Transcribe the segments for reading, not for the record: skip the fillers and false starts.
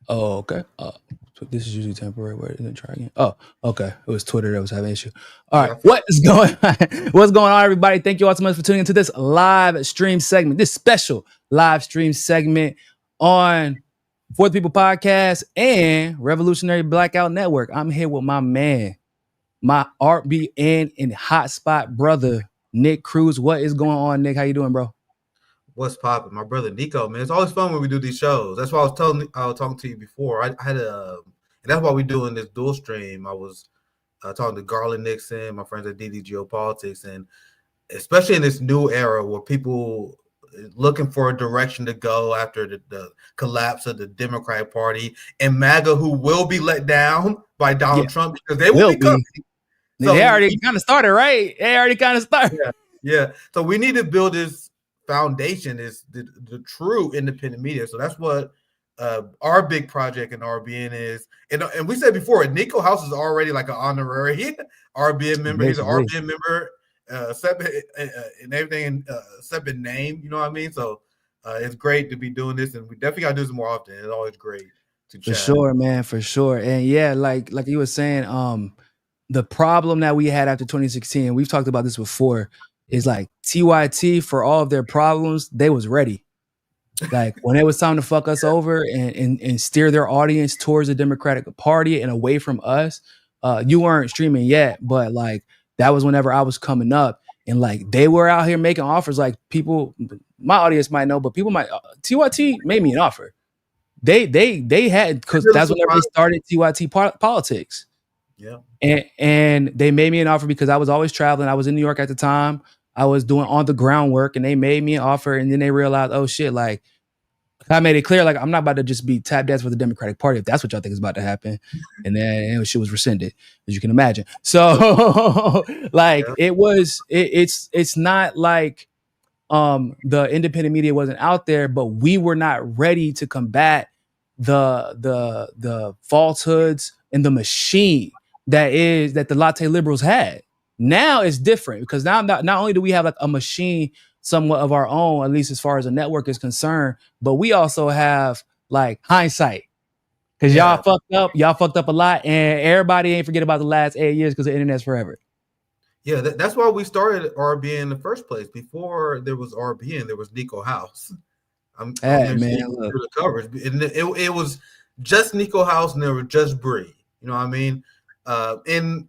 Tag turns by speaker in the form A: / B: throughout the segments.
A: Oh, okay. So this is usually temporary. Wait, then try again. Oh, okay. It was Twitter that was having an issue. All right.
B: Yeah,
A: What is going on? What's going on, everybody? Thank you all so much for tuning into this live stream segment, this special live stream segment on For the People Podcast and Revolutionary Blackout Network. I'm here with my man, my RBN and hotspot brother, Nick Cruz. What is going on, Nick? How you doing, bro?
B: what's popping? My brother Niko, man. It's always fun when we do these shows. That's why I was talking to you before. I had and that's why we doing this dual stream. I was talking to Garland Nixon, my friends at DD Geopolitics, and especially in this new era where people looking for a direction to go after the collapse of the Democratic Party and MAGA, who will be let down by
A: Yeah,
B: Donald Trump because they will
A: will
B: be coming.
A: be. They
B: So
A: already kind of started, right? They already kind of started.
B: yeah. So we need to build this foundation, is the true independent media. So that's what our big project in RBN is. And we said before, Niko House is already like an honorary RBN member. He's an
A: Basically.
B: RBN member, separate and everything, separate name. You know what I mean? So it's great to be doing this, and we definitely got to do this more often. It's always great to
A: For
B: chat.
A: sure, man, for sure. And yeah, like you were saying, the problem that we had after 2016, we've talked about this before, is like TYT for all of their problems, they was ready. Like when it was time to fuck us over and steer their audience towards the Democratic Party and away from us, you weren't streaming yet, but like that was whenever I was coming up, and like they were out here making offers. Like people, my audience might know, but people might TYT made me an offer. They had, because
B: Really
A: that's whenever they
B: surprised.
A: started TYT politics,
B: Yeah.
A: and they made me an offer because I was always traveling. I was in New York at the time. I was doing on the ground work, and they made me an offer. And then they realized, oh shit, like I made it clear, like I'm not about to just be tap dance for the Democratic Party if that's what y'all think is about to happen. And then shit was rescinded, as you can imagine. So like
B: Yeah.
A: it's not like the independent media wasn't out there, but we were not ready to combat the falsehoods and the machine that the latte liberals had. Now it's different because now not only do we have like a machine somewhat of our own, at least as far as a network is concerned, but we also have like hindsight. Cause
B: Yeah.
A: y'all fucked up a lot, and everybody ain't forget about the last 8 years because the internet's forever.
B: Yeah, that's why we started RBN in the first place. Before there was RBN, there was Niko House. I
A: Hey
B: remember
A: man,
B: seeing
A: look,
B: the covers, and it was just Niko House, and there was just Bree. You know what I mean? And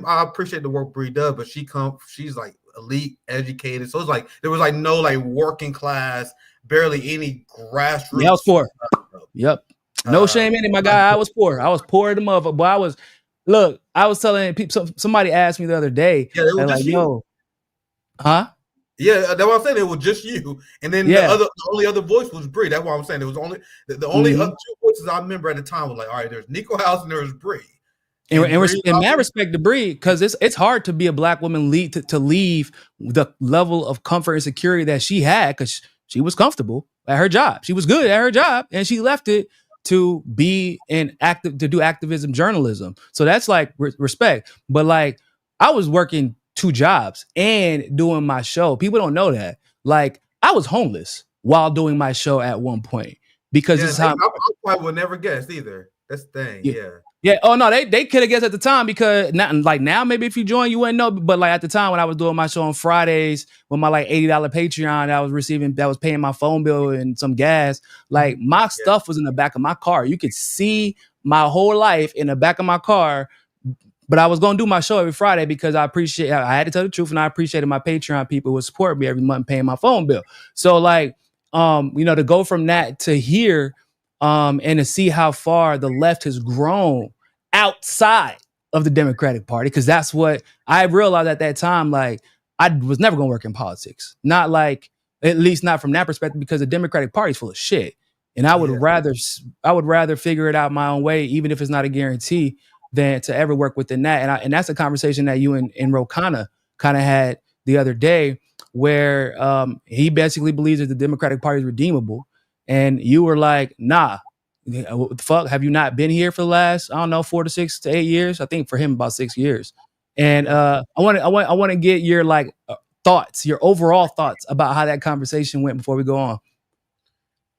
B: I appreciate the work Bree does, but she's like elite, educated. So it's like there was like no like working class, barely any
A: yeah, I was
B: grassroots.
A: poor. Yep. No shame in it, my guy. I was poor. I was poor the motherfucker. But I was telling people, somebody asked me the other day,
B: Yeah, it was
A: they're like,
B: just you.
A: yo, huh?
B: Yeah, that's what I'm saying. It was just you, and then
A: Yeah.
B: the only other voice was Bree. That's what I'm saying. It was only the only
A: Mm-hmm.
B: two voices I remember at the time was like, all right, there's Niko House and there's Bree,
A: And,
B: and
A: and,
B: Bree.
A: in mad respect to Bree, because it's hard to be a black woman to leave the level of comfort and security that she had, because she was comfortable at her job. She was good at her job, and she left it to be to do activism journalism. So that's like respect. But like I was working two jobs and doing my show. People don't know that. Like I was homeless while doing my show at one point because
B: Yeah,
A: this is how.
B: I probably would never guess either. That's the thing.
A: Yeah.
B: Yeah,
A: Yeah. Oh no, they could have guessed at the time, because not like now, maybe if you join, you wouldn't know. But like at the time when I was doing my show on Fridays with my like $80 Patreon that was paying my phone bill and some gas, like my
B: yeah,
A: stuff was in the back of my car. You could see my whole life in the back of my car. But I was gonna do my show every Friday because I had to tell the truth, and I appreciated my Patreon people who would support me every month paying my phone bill. So like to go from that to here, and to see how far the left has grown outside of the Democratic Party, because that's what I realized at that time. Like I was never gonna work in politics, not like, at least not from that perspective, because the Democratic Party is full of shit, and
B: yeah.
A: I would rather figure it out my own way, even if it's not a guarantee, than to ever work within that. And that's a conversation that you and Rokana kind of had the other day, where he basically believes that the Democratic Party is redeemable, and you were like, nah. What the fuck? Have you not been here for the last, I don't know, 4 to 6 to 8 years? I think for him about 6 years. And I want to get your like thoughts, your overall thoughts about how that conversation went before we go on.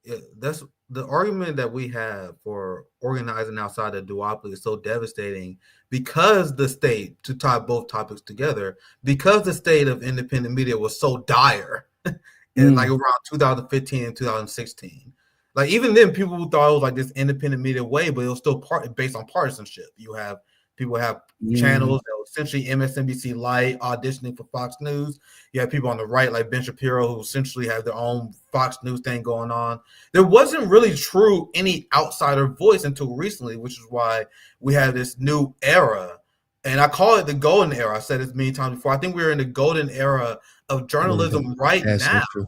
B: Yeah, that's the argument that we have for organizing outside of duopoly is so devastating because the state, to tie both topics together, because the state of independent media was so dire in like around 2015 and 2016. Like even then, people thought it was like this independent media way, but it was still based on partisanship. You have people have channels that were essentially MSNBC light auditioning for Fox News. You have people on the right like Ben Shapiro who essentially have their own Fox News thing going on. There wasn't really true any outsider voice until recently, which is why we have this new era. And I call it the golden era. I said this many times before. I think we're in the golden era of journalism right now.
A: So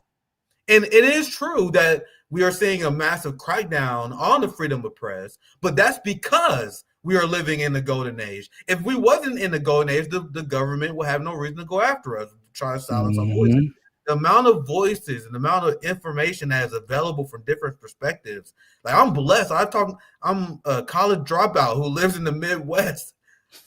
B: and it is true that we are seeing a massive crackdown on the freedom of press, but that's because we are living in the golden age. If we wasn't in the golden age, the government would have no reason to go after us, try to silence our voices. The amount of voices and the amount of information that is available from different perspectives. Like I'm blessed. I'm a college dropout who lives in the Midwest.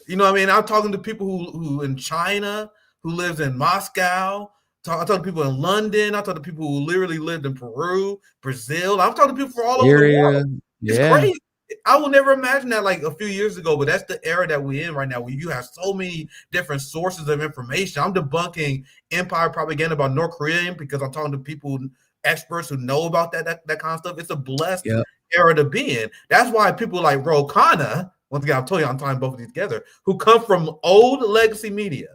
B: You know what I mean? I'm talking to people who in China, who lives in Moscow. I talk to people in London. I talk to people who literally lived in Peru, Brazil. I'm talking to people from all over the world. It's crazy. I will never imagine that like a few years ago, but that's the era that we're in right now, where you have so many different sources of information. I'm debunking empire propaganda about North Korea because I'm talking to people, experts who know about that kind of stuff. It's a blessed era to be in. That's why people like Ro Khanna, once again, I've told you I'm tying both of these together, who come from old legacy media,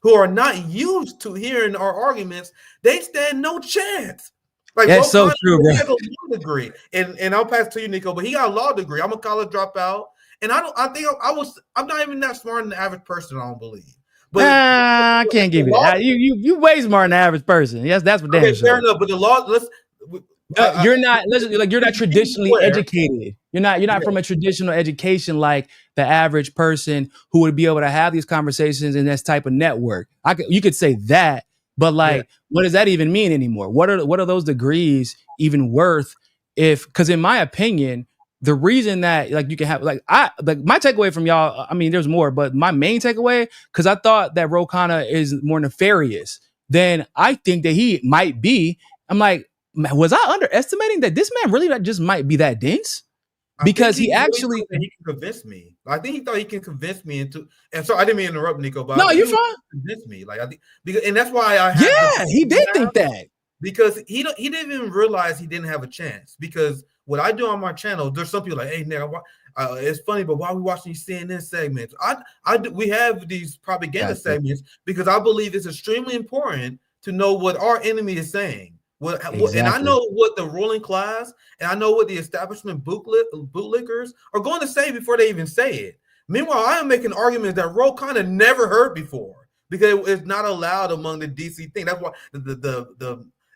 B: who are not used to hearing our arguments, they stand no chance. Like
A: that's so true, bro.
B: He has a law degree, and I'll pass to you, Niko. But he got a law degree. I'm a college dropout, and I'm not even that smart than the average person. I don't believe.
A: But I can't give you that. You way smarter than the average person. Yes, that's what.
B: Okay, fair enough. But the law,
A: you're not traditionally educated. You're not from a traditional education like the average person who would be able to have these conversations in this type of network. You could say that, but like, what does that even mean anymore? What are those degrees even worth? Because in my opinion, the reason that like you can have my takeaway from y'all, I mean, there's more, but my main takeaway, because I thought that Ro Khanna is more nefarious than I think that he might be. I'm like, was I underestimating that this man really just might be that dense? Because he actually
B: he can convince me. I think he thought he can convince me into. And so I didn't mean to interrupt, Niko, but
A: no, you're fine.
B: Convince me, like I think, and that's why I
A: he did think that,
B: because he didn't even realize he didn't have a chance. Because what I do on my channel, there's some people like, hey, Nick, it's funny, but why are we watching these CNN segments? We have these propaganda segments because I believe it's extremely important to know what our enemy is saying. And I know what the ruling class and I know what the establishment bootlickers are going to say before they even say it. Meanwhile, I am making arguments that Ro Khanna never heard before because it's not allowed among the DC thing. That's why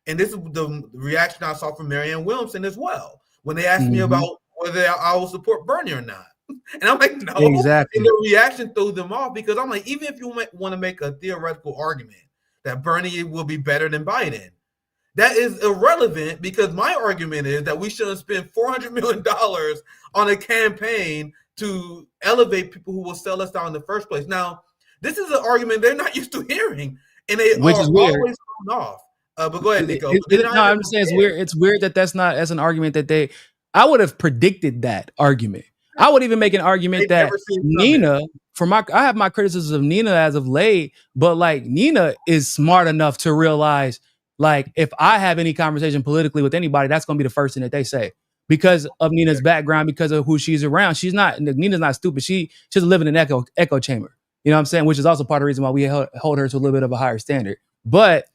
B: and this is the reaction I saw from Marianne Williamson as well when they asked me about whether I will support Bernie or not. And I'm like, no.
A: Exactly.
B: And the reaction threw them off because I'm like, even if you want to make a theoretical argument that Bernie will be better than Biden, that is irrelevant because my argument is that we shouldn't spend $400 million on a campaign to elevate people who will sell us out in the first place. Now, this is an argument they're not used to hearing, and they
A: which is weird.
B: Always thrown off. But go ahead, Niko.
A: I'm just saying it's weird. It's weird that that's not as an argument that I would have predicted that argument. I would even make an argument that Nina, I have my criticisms of Nina as of late, but like Nina is smart enough to realize, like, if I have any conversation politically with anybody, that's going to be the first thing that they say because of Nina's background, because of who she's around. Nina's not stupid. She's living in an echo chamber. You know what I'm saying? Which is also part of the reason why we hold her to a little bit of a higher standard. But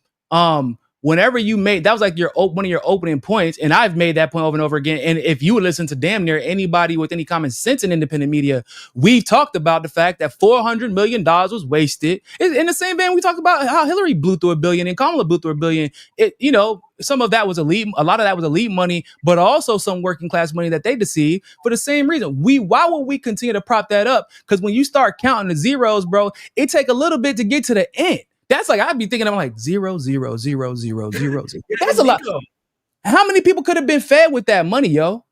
A: whenever you made, that was like one of your opening points, and I've made that point over and over again. And if you would listen to damn near anybody with any common sense in independent media, we've talked about the fact that $400 million was wasted. In the same vein, we talked about how Hillary blew through $1 billion and Kamala blew through $1 billion. Some of that was elite, a lot of that was elite money, but also some working class money that they deceived for the same reason. Why would we continue to prop that up? Because when you start counting the zeros, bro, it take a little bit to get to the end. That's like, I'd be thinking, I'm like 0, 0, 0, 0, 0, 0. That's a lot. How many people could have been fed with that money, yo?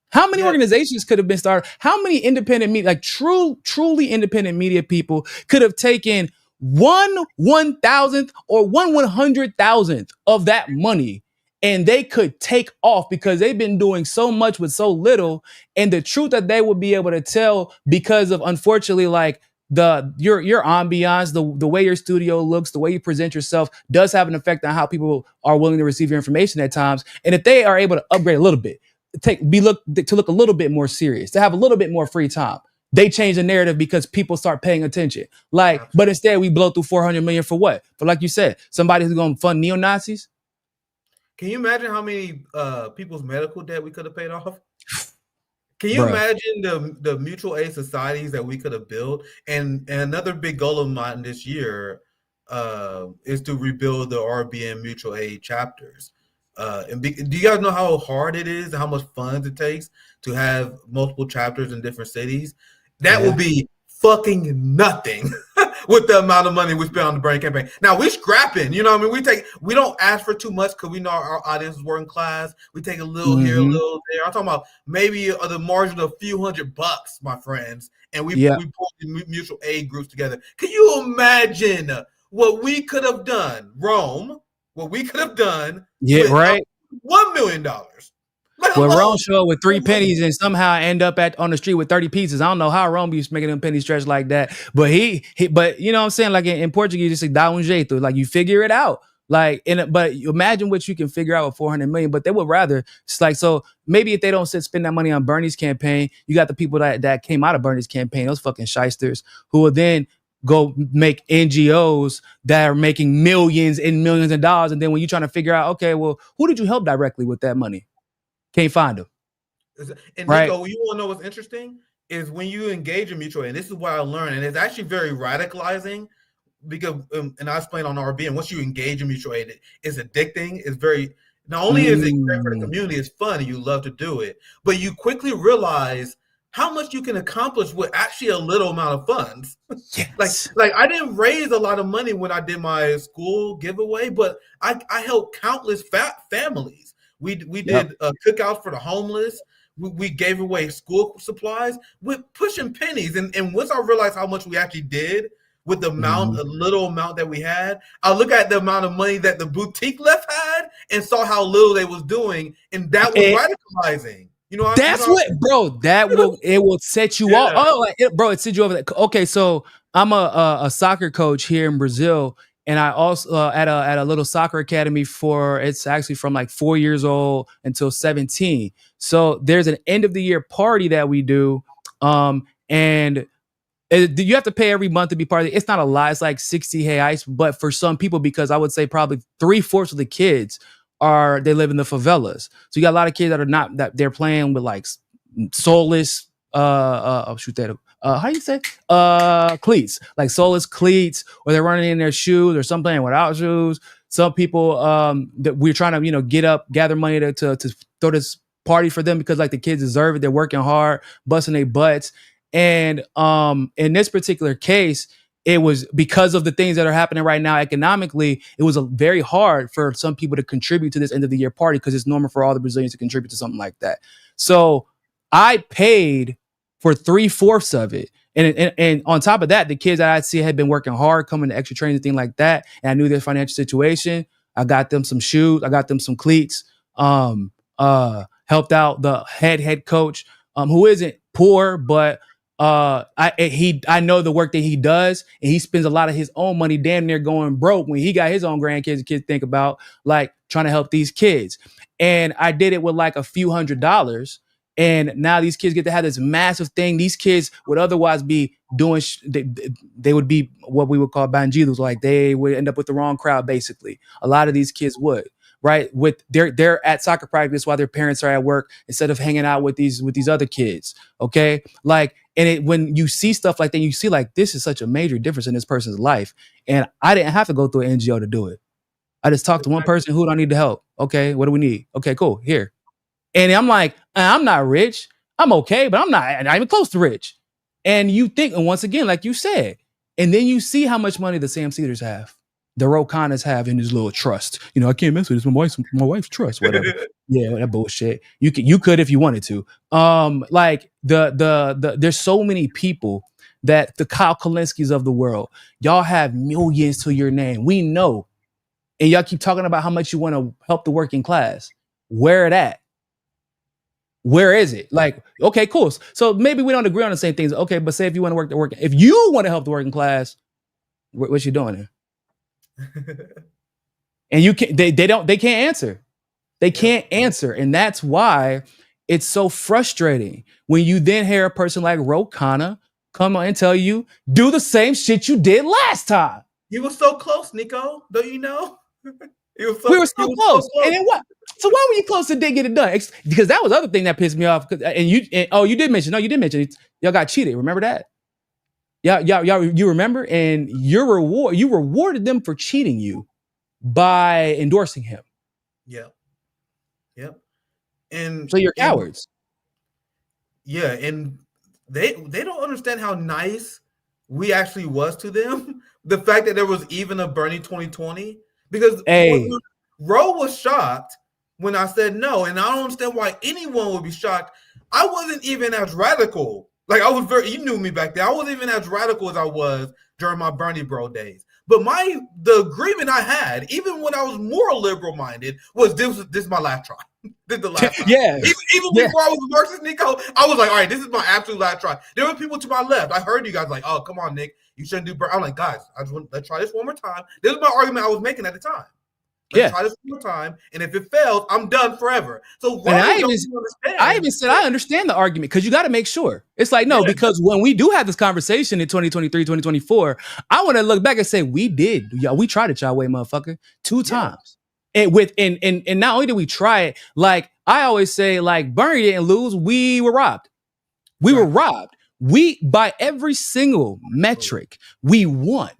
A: How many organizations could have been started? How many independent media, like truly independent media people could have taken 1/1000th or 1/100,000th of that money and they could take off because they've been doing so much with so little. And the truth that they would be able to tell, because of, unfortunately, like your ambiance, the way your studio looks, the way you present yourself does have an effect on how people are willing to receive your information at times. And if they are able to upgrade a little bit, look a little bit more serious, to have a little bit more free time, they change the narrative because people start paying attention. Like, but
B: Absolutely.
A: instead we blow through 400 million for what? For, like you said, somebody who's going to fund neo-Nazis.
B: Can you imagine how many people's medical debt we could have paid off? Can you
A: Bruh.
B: imagine the mutual aid societies that we could have built? And another big goal of mine this year is to rebuild the RBN mutual aid chapters. Do you guys know how hard it is and how much funds it takes to have multiple chapters in different cities? That will
A: Yeah.
B: be fucking nothing with the amount of money we spend on the brand campaign. Now we scrapping, you know what I mean? We don't ask for too much because we know our audience is working class. We take a little here, a
A: Mm-hmm.
B: little there. I'm talking about maybe the margin of a few $100, my friends, and we
A: Yeah.
B: pull the mutual aid groups together. Can you imagine what we could have done, Rome? What we could have done
A: Yeah.
B: with
A: Right.
B: $1 million, let
A: Well, Rome
B: alone
A: show up with 3
B: $1 million.
A: pennies and somehow end up on the street with 30 pieces. I don't know how Rome used making them pennies stretch like that, but but you know what I'm saying? Like in Portuguese, it's like dá jeito. Like you figure it out. Like, but imagine what you can figure out with 400 million. But they would rather, it's like, so maybe if they don't spend that money on Bernie's campaign, you got the people that came out of Bernie's campaign, those fucking shysters, who will then go make NGOs that are making millions and millions of dollars. And then when you're trying to figure out, okay, well, who did you help directly with that money? Can't find them.
B: And
A: Right.
B: Nico, you want to know what's interesting is when you engage in mutual aid, and this is what I learned, and it's actually very radicalizing because, and I explained on RB, once you engage in mutual aid, it's addicting. It's very, not only is it great for the
A: Mm.
B: community, it's fun and you love to do it, but you quickly realize how much you can accomplish with actually a little amount of funds. like,
A: Yes.
B: like I didn't raise a lot of money when I did my school giveaway, but I helped countless families. We
A: Yep.
B: did cookouts for the homeless. We gave away school supplies with pushing pennies. And once I realized how much we actually did with the
A: Mhm.
B: little amount that we had, I look at the amount of money that the boutique left had and saw how little they was doing, and that was
A: It,
B: radicalizing. You
A: that's
B: know.
A: what, bro. It will set you off.
B: Yeah.
A: Oh, like, bro, it sets you over. Okay, so I'm a soccer coach here in Brazil, and I also at a little soccer academy for, it's actually from like 4 years old until 17. So there's an end of the year party that we do, and you have to pay every month to be part of it. It's not a lot. It's like 60 reais. But for some people, because I would say probably 3/4 of the kids they live in the favelas. So you got a lot of kids that are not, that they're playing with like soulless, shoot that. How you say? Cleats, like soulless cleats, or they're running in their shoes, or some playing without shoes. Some people, that we're trying to, gather money to throw this party for them because like the kids deserve it. They're working hard, busting their butts. And in this particular case, it was because of the things that are happening right now economically. It was very hard for some people to contribute to this end of the year party because it's normal for all the Brazilians to contribute to something like that. So I paid for 3/4 of it. And on top of that, the kids that I see had been working hard, coming to extra training, thing like that. And I knew their financial situation. I got them some shoes. I got them some cleats. Helped out the head coach, who isn't poor, but I know the work that he does, and he spends a lot of his own money damn near going broke when he got his own grandkids and kids think about like trying to help these kids. And I did it with like a few $100s. And now these kids get to have this massive thing. These kids would otherwise be doing, they would be what we would call bandidos. Like they would end up with the wrong crowd, basically. A lot of these kids would. Right, with they're at soccer practice while their parents are at work instead of hanging out with these other kids. Okay, like, and when you see stuff like that, you see like this is such a major difference in this person's life. And I didn't have to go through an NGO to do it. I just talked to one person. Who do I need to help? Okay, what do we need? Okay, cool. Here. And I'm like, I'm not rich. I'm okay, but I'm not even close to rich. And you think, and once again, like you said, and then you see how much money the Sam Cedars have, the Rokanas have in his little trust. I can't mess with this. My wife's trust, whatever. Yeah, that bullshit. You could if you wanted to. Like there's so many people that the Kyle Kalinskis of the world, y'all have millions to your name. We know. and y'all keep talking about how much you want to help the working class. Where it at? Where is it? Like, okay, cool. So maybe we don't agree on the same things. Okay, but say if you want to if you want to help the working class, what you doing there? And you can't. They can't answer. They can't answer, and that's why it's so frustrating when you then hear a person like Ro Khanna come on and tell you do the same shit you did last time.
B: He was so close, Niko. Don't you know?
A: We were so close. And then what? So why were you close and didn't get it done? Because that was the other thing that pissed me off. And you did mention. No, you did mention it. Y'all got cheated. Remember that? Y'all, you remember? And you rewarded them for cheating you by endorsing him.
B: Yep. And
A: so you're cowards.
B: Yeah, and they don't understand how nice we actually was to them. The fact that there was even a Bernie 2020, because Ro was shocked when I said no, and I don't understand why anyone would be shocked. I wasn't even as radical. Like, I was you knew me back then. I wasn't even as radical as I was during my Bernie bro days. But the agreement I had, even when I was more liberal minded, was this is my last try. This is the last try.
A: Yeah.
B: Even before I was a Marxist, Niko, I was like, all right, this is my absolute last try. There were people to my left. I heard you guys like, oh, come on, Nick, you shouldn't do Bernie. I'm like, guys, let's try this one more time. This is my argument I was making at the time. Let's try this one more time, and if it fails, I'm done forever. So
A: I even said I understand the argument, because you got to make sure. It's like, no, because when we do have this conversation in 2023, 2024, I want to look back and say we tried it y'all way, motherfucker, 2 times. And not only did we try it, like I always say, like Bernie didn't lose, we were robbed. We were robbed. By every single metric, we won.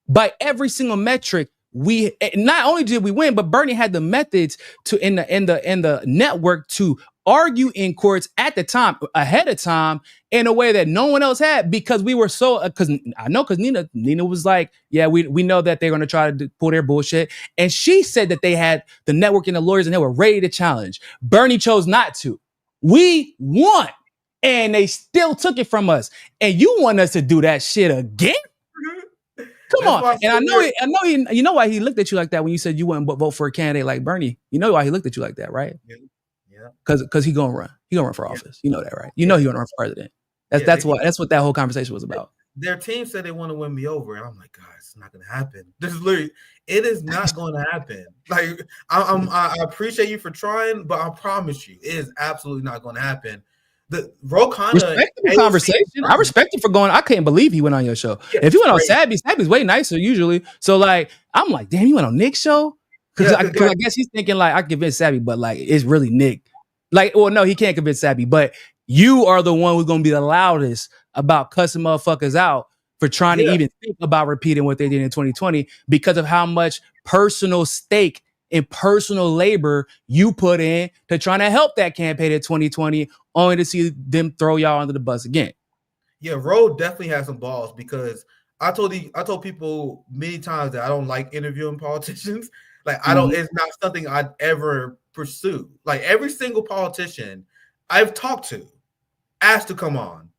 A: By every single metric, we not only did we win, but Bernie had the methods to in the network to argue in courts at the time, ahead of time, in a way that no one else had, because we were so because Nina was like, yeah, we know that they're going to try to pull their bullshit, and she said that they had the network and the lawyers and they were ready to challenge. Bernie chose not to. We won, and they still took it from us, and you want us to do that shit again? Come on. And I know you know why he looked at you like that when you said you wouldn't vote for a candidate like Bernie. You know why he looked at you like that, right?
B: Yeah.
A: Because he's gonna run. He's gonna run for office. You know that, right? You know he's gonna run for president. That's what that whole conversation was about.
B: Their team said they want to win me over, and I'm like, guys, it's not gonna happen. This is literally, it is not going to happen. Like, I appreciate you for trying, but I promise you, it is absolutely not going to happen. The Ro Khanna
A: respect the conversation. I respect him for going. I can't believe he went on your show. If he went on Sabby's way nicer usually. So like, I'm like, damn, you went on Nick's show? Because I guess he's thinking like I convinced Sabby, but like it's really Nick. Like, well, no, he can't convince Sabby, but you are the one who's gonna be the loudest about cussing motherfuckers out for trying to even think about repeating what they did in 2020 because of how much personal stake and personal labor you put in to trying to help that campaign in 2020, only to see them throw y'all under the bus again.
B: Yeah, Ro definitely has some balls, because I told people many times that I don't like interviewing politicians. Like, I don't, it's not something I'd ever pursue. Like, every single politician I've talked to asked to come on.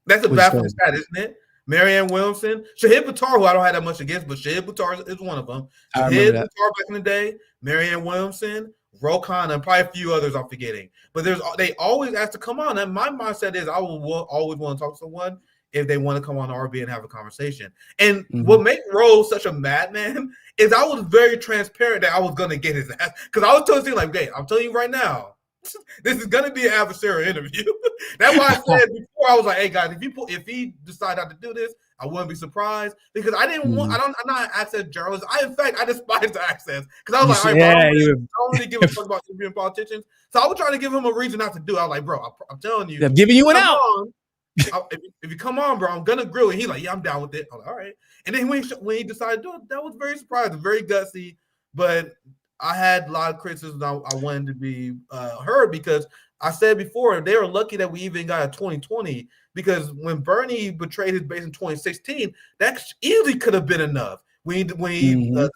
B: That's a baffling stat, isn't it? Marianne Williamson, Shahid Buttar, who I don't have that much against, but Shahid Buttar is one of them. Shahid Buttar back in the day, Marianne Williamson, Ro Khanna, and probably a few others I'm forgetting. But they always ask to come on. And my mindset is I will always want to talk to someone if they want to come on RB and have a conversation. And what makes Ro such a madman is I was very transparent that I was going to get his ass. Because I was telling him, like, hey, I'm telling you right now, this is going to be an adversarial interview. That's why I said before, I was like, hey, guys, if he decide not to do this, I wouldn't be surprised, because I didn't want, I'm not an access journalist. In fact, I despise the access, because I was like, all right, bro, I don't really give a fuck about interviewing politicians. So I was trying to give him a reason not to do it. I was like, bro, I'm telling you.
A: I'm giving you an out.
B: If you come on, bro, I'm going to grill you. He's like, yeah, I'm down with it. I'm like, all right. And then when he decided to do it, that was very surprising, very gutsy, but I had a lot of criticism I wanted to be heard, because I said before, they were lucky that we even got a 2020, because when Bernie betrayed his base in 2016, that easily could have been enough. When he decided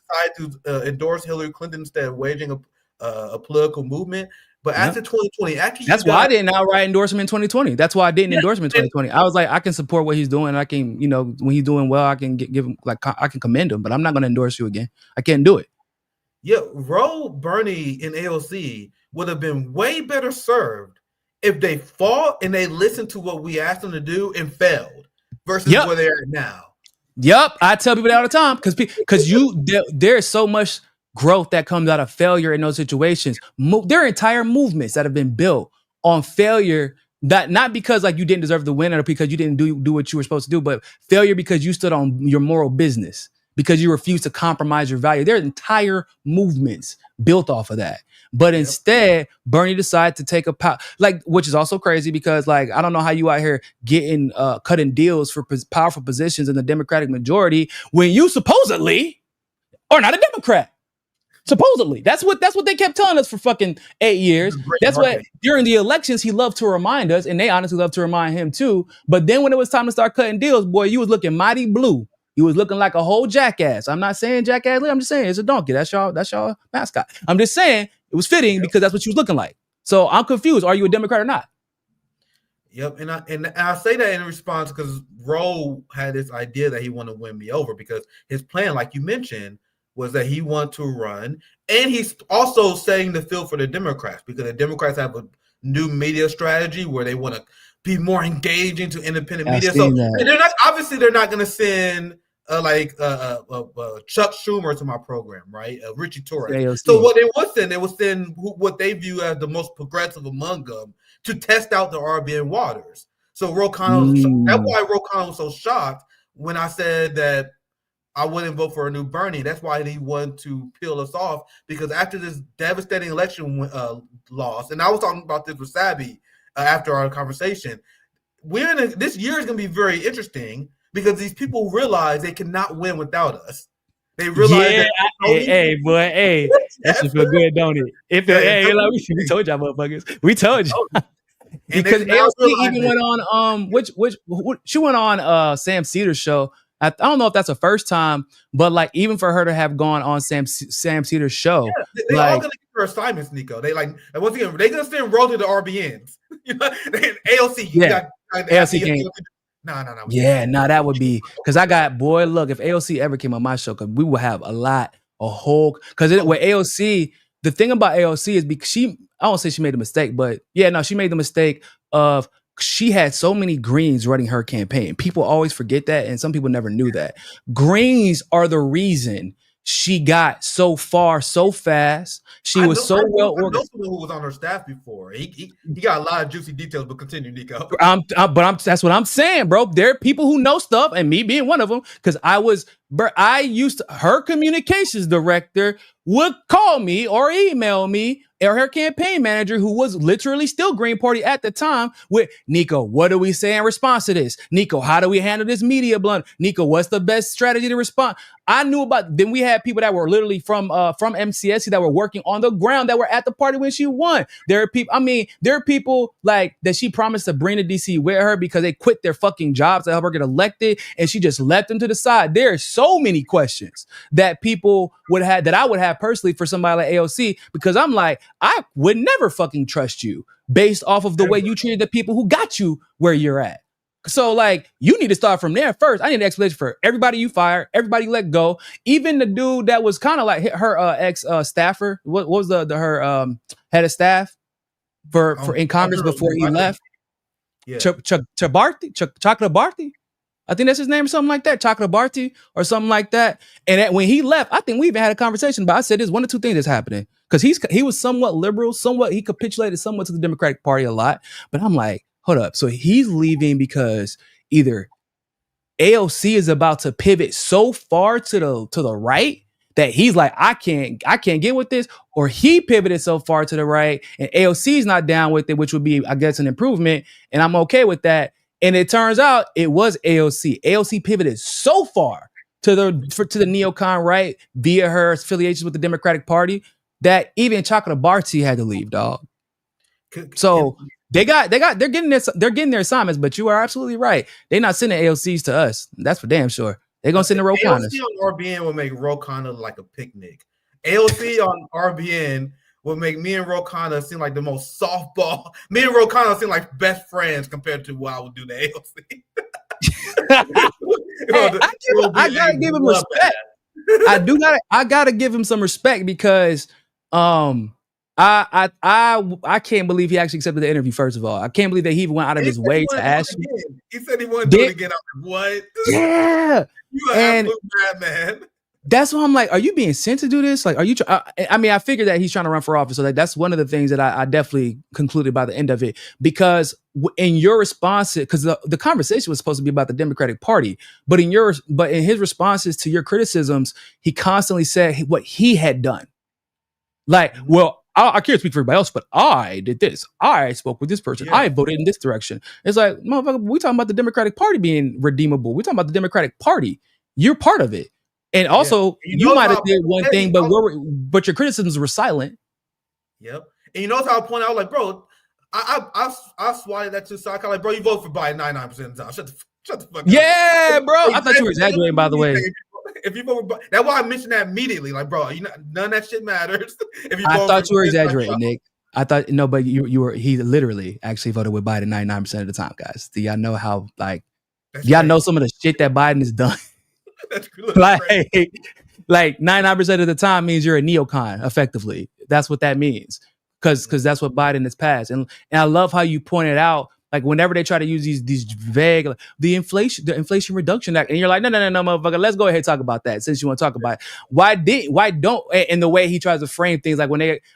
B: to endorse Hillary Clinton instead of waging a political movement. But after 2020, actually,
A: that's why I didn't outright endorse him in 2020. That's why I didn't endorse him in 2020. I was like, I can support what he's doing. I can, when he's doing well, I can give him, like, I can commend him, but I'm not going to endorse you again. I can't do it.
B: Yeah, Roe, Bernie, and AOC would have been way better served if they fought and they listened to what we asked them to do and failed versus
A: Yep.
B: where they're at now.
A: Yep, I tell people that all the time because there's so much growth that comes out of failure in those situations. There are entire movements that have been built on failure. That not because like you didn't deserve the win or because you didn't do what you were supposed to do, but failure because you stood on your moral business, because you refused to compromise your value. There are entire movements built off of that. But
B: Yep.
A: instead, Bernie decided to take which is also crazy because like I don't know how you out here getting cutting deals for powerful positions in the Democratic majority when you supposedly are not a Democrat. Supposedly, that's what they kept telling us for fucking 8 years.
B: Great
A: That's what
B: marketing.
A: during the elections he loved to remind us, and they honestly love to remind him too. But then when it was time to start cutting deals, boy, you was looking mighty blue. You was looking like a whole jackass. I'm not saying jackass. I'm just saying it's a donkey. That's y'all mascot. I'm just saying it was fitting because that's what you was looking like. So I'm confused. Are you a Democrat or not?
B: Yep, and I say that in response because Roe had this idea that he wanted to win me over because his plan, like you mentioned, was that he wanted to run, and he's also setting the field for the Democrats because the Democrats have a new media strategy where they want to be more engaging to independent media. So they're not going to send Chuck Schumer to my program, right? Richie Torres. So what they would send what they view as the most progressive among them to test out the RBN waters. So that's why Ro Khanna was so shocked when I said that I wouldn't vote for a new Bernie. That's why he wanted to peel us off because after this devastating election loss, and I was talking about this with Sabby after our conversation, this year is going to be very interesting because these people realize they cannot win without us. They realize that.
A: That should feel good, don't it? We told y'all, motherfuckers. We told you. Because AOC even went on she went on Sam Cedar's show. I don't know if that's the first time, but like even for her to have gone on Sam Cedar's show,
B: they all gonna give her assignments, Niko. They like once again they gonna send Roe to the RBNs. AOC,
A: AOC. No. Yeah, that would be because I got look, if AOC ever came on my show, because we would have with AOC, the thing about AOC is because I won't say she made a mistake, but she made the mistake of she had so many Greens running her campaign. People always forget that, and some people never knew that. Greens are the reason she got so far so fast. She was so well organized.
B: I know someone who was on her staff before. He got a lot of juicy details, but continue, Niko.
A: That's what I'm saying, bro. There are people who know stuff, and me being one of them, because her communications director would call me or email me, or her campaign manager, who was literally still Green Party at the time, with Niko, what do we say in response to this? Niko, how do we handle this media blunt? Niko, what's the best strategy to respond? I knew about. Then we had people that were literally from MCSC that were working on the ground that were at the party when she won. There are people like that she promised to bring to DC with her because they quit their fucking jobs to help her get elected, and she just left them to the side. There are so many questions that people would have that I would have personally for somebody like AOC, because I'm like, I would never fucking trust you based off of the way you treated the people who got you where you're at. So like, you need to start from there first. I need an explanation for everybody you fired, everybody you let go, even the dude that was kind of like her ex staffer. What was her head of staff for in Congress before he left? Yeah. Chakrabarti. I think that's his name or something like that. Chakrabarti or something like that. And when he left, I think we even had a conversation about, I said, there's one or two things that's happening. Because he was somewhat liberal, he capitulated somewhat to the Democratic Party a lot. But I'm like, hold up. So he's leaving because either AOC is about to pivot so far to the right that he's like, I can't get with this, or he pivoted so far to the right and AOC is not down with it, which would be, I guess, an improvement, and I'm okay with that. And it turns out it was AOC. AOC pivoted so far to the neocon right via her affiliations with the Democratic Party that even Chakrabarti had to leave, dog. So they're getting their assignments, but you are absolutely right. They're not sending AOCs to us. That's for damn sure. They're gonna send the Ro Khannas.
B: AOC on RBN will make Ro Khanna like a picnic. AOC on RBN will make me and Ro Khanna seem like the most softball. Me and Ro Khanna seem like best friends compared to what I would do to AOC.
A: I gotta give him respect. I gotta give him some respect because I can't believe he actually accepted the interview. First of all, I can't believe that he even went out of
B: He
A: his
B: said he
A: way to
B: wanted to do
A: ask
B: it
A: you.
B: again. He said he wanted to do it
A: Did
B: again. I'm like, what?
A: yeah,
B: You an
A: and
B: absolute madman.
A: that's why I'm like, are you being sent to do this? Like, are you? I mean, I figured that he's trying to run for office, so that's one of the things that I definitely concluded by the end of it. Because in your response, because the conversation was supposed to be about the Democratic Party, but in his responses to your criticisms, he constantly said what he had done. Like, well, I can't speak for everybody else, but I did this. I spoke with this person.
B: Yeah.
A: I voted in this direction. It's like, motherfucker, we talking about the Democratic Party being redeemable. We talking about the Democratic Party. You're part of it. And
B: Yeah.
A: also,
B: You
A: you
B: notice
A: might
B: how
A: have did one thing, but your criticisms were silent.
B: Yep. And you notice how I point out, like, bro, I swatted that to the side. Like, bro, you vote for Biden 99% of the time. Shut the fuck up.
A: Yeah, bro. I thought you were exaggerating, by the way.
B: If you vote for Biden, that's why I mentioned that immediately. Like, bro, none of that shit matters. If you
A: I
B: vote
A: thought
B: for
A: you were
B: this,
A: exaggerating, Nick. I thought no, but you were. He literally actually voted with Biden 99% of the time, guys. Do y'all know how y'all know some of the shit that Biden has done?
B: That's
A: like 99% of the time means you're a neocon. Effectively, that's what that means. Because that's what Biden has passed, and I love how you pointed out. Like whenever they try to use these vague, like, the Inflation Reduction Act, and you're like, no, motherfucker, let's go ahead and talk about that since you want to talk about it. Why don't, in the way he tries to frame things, like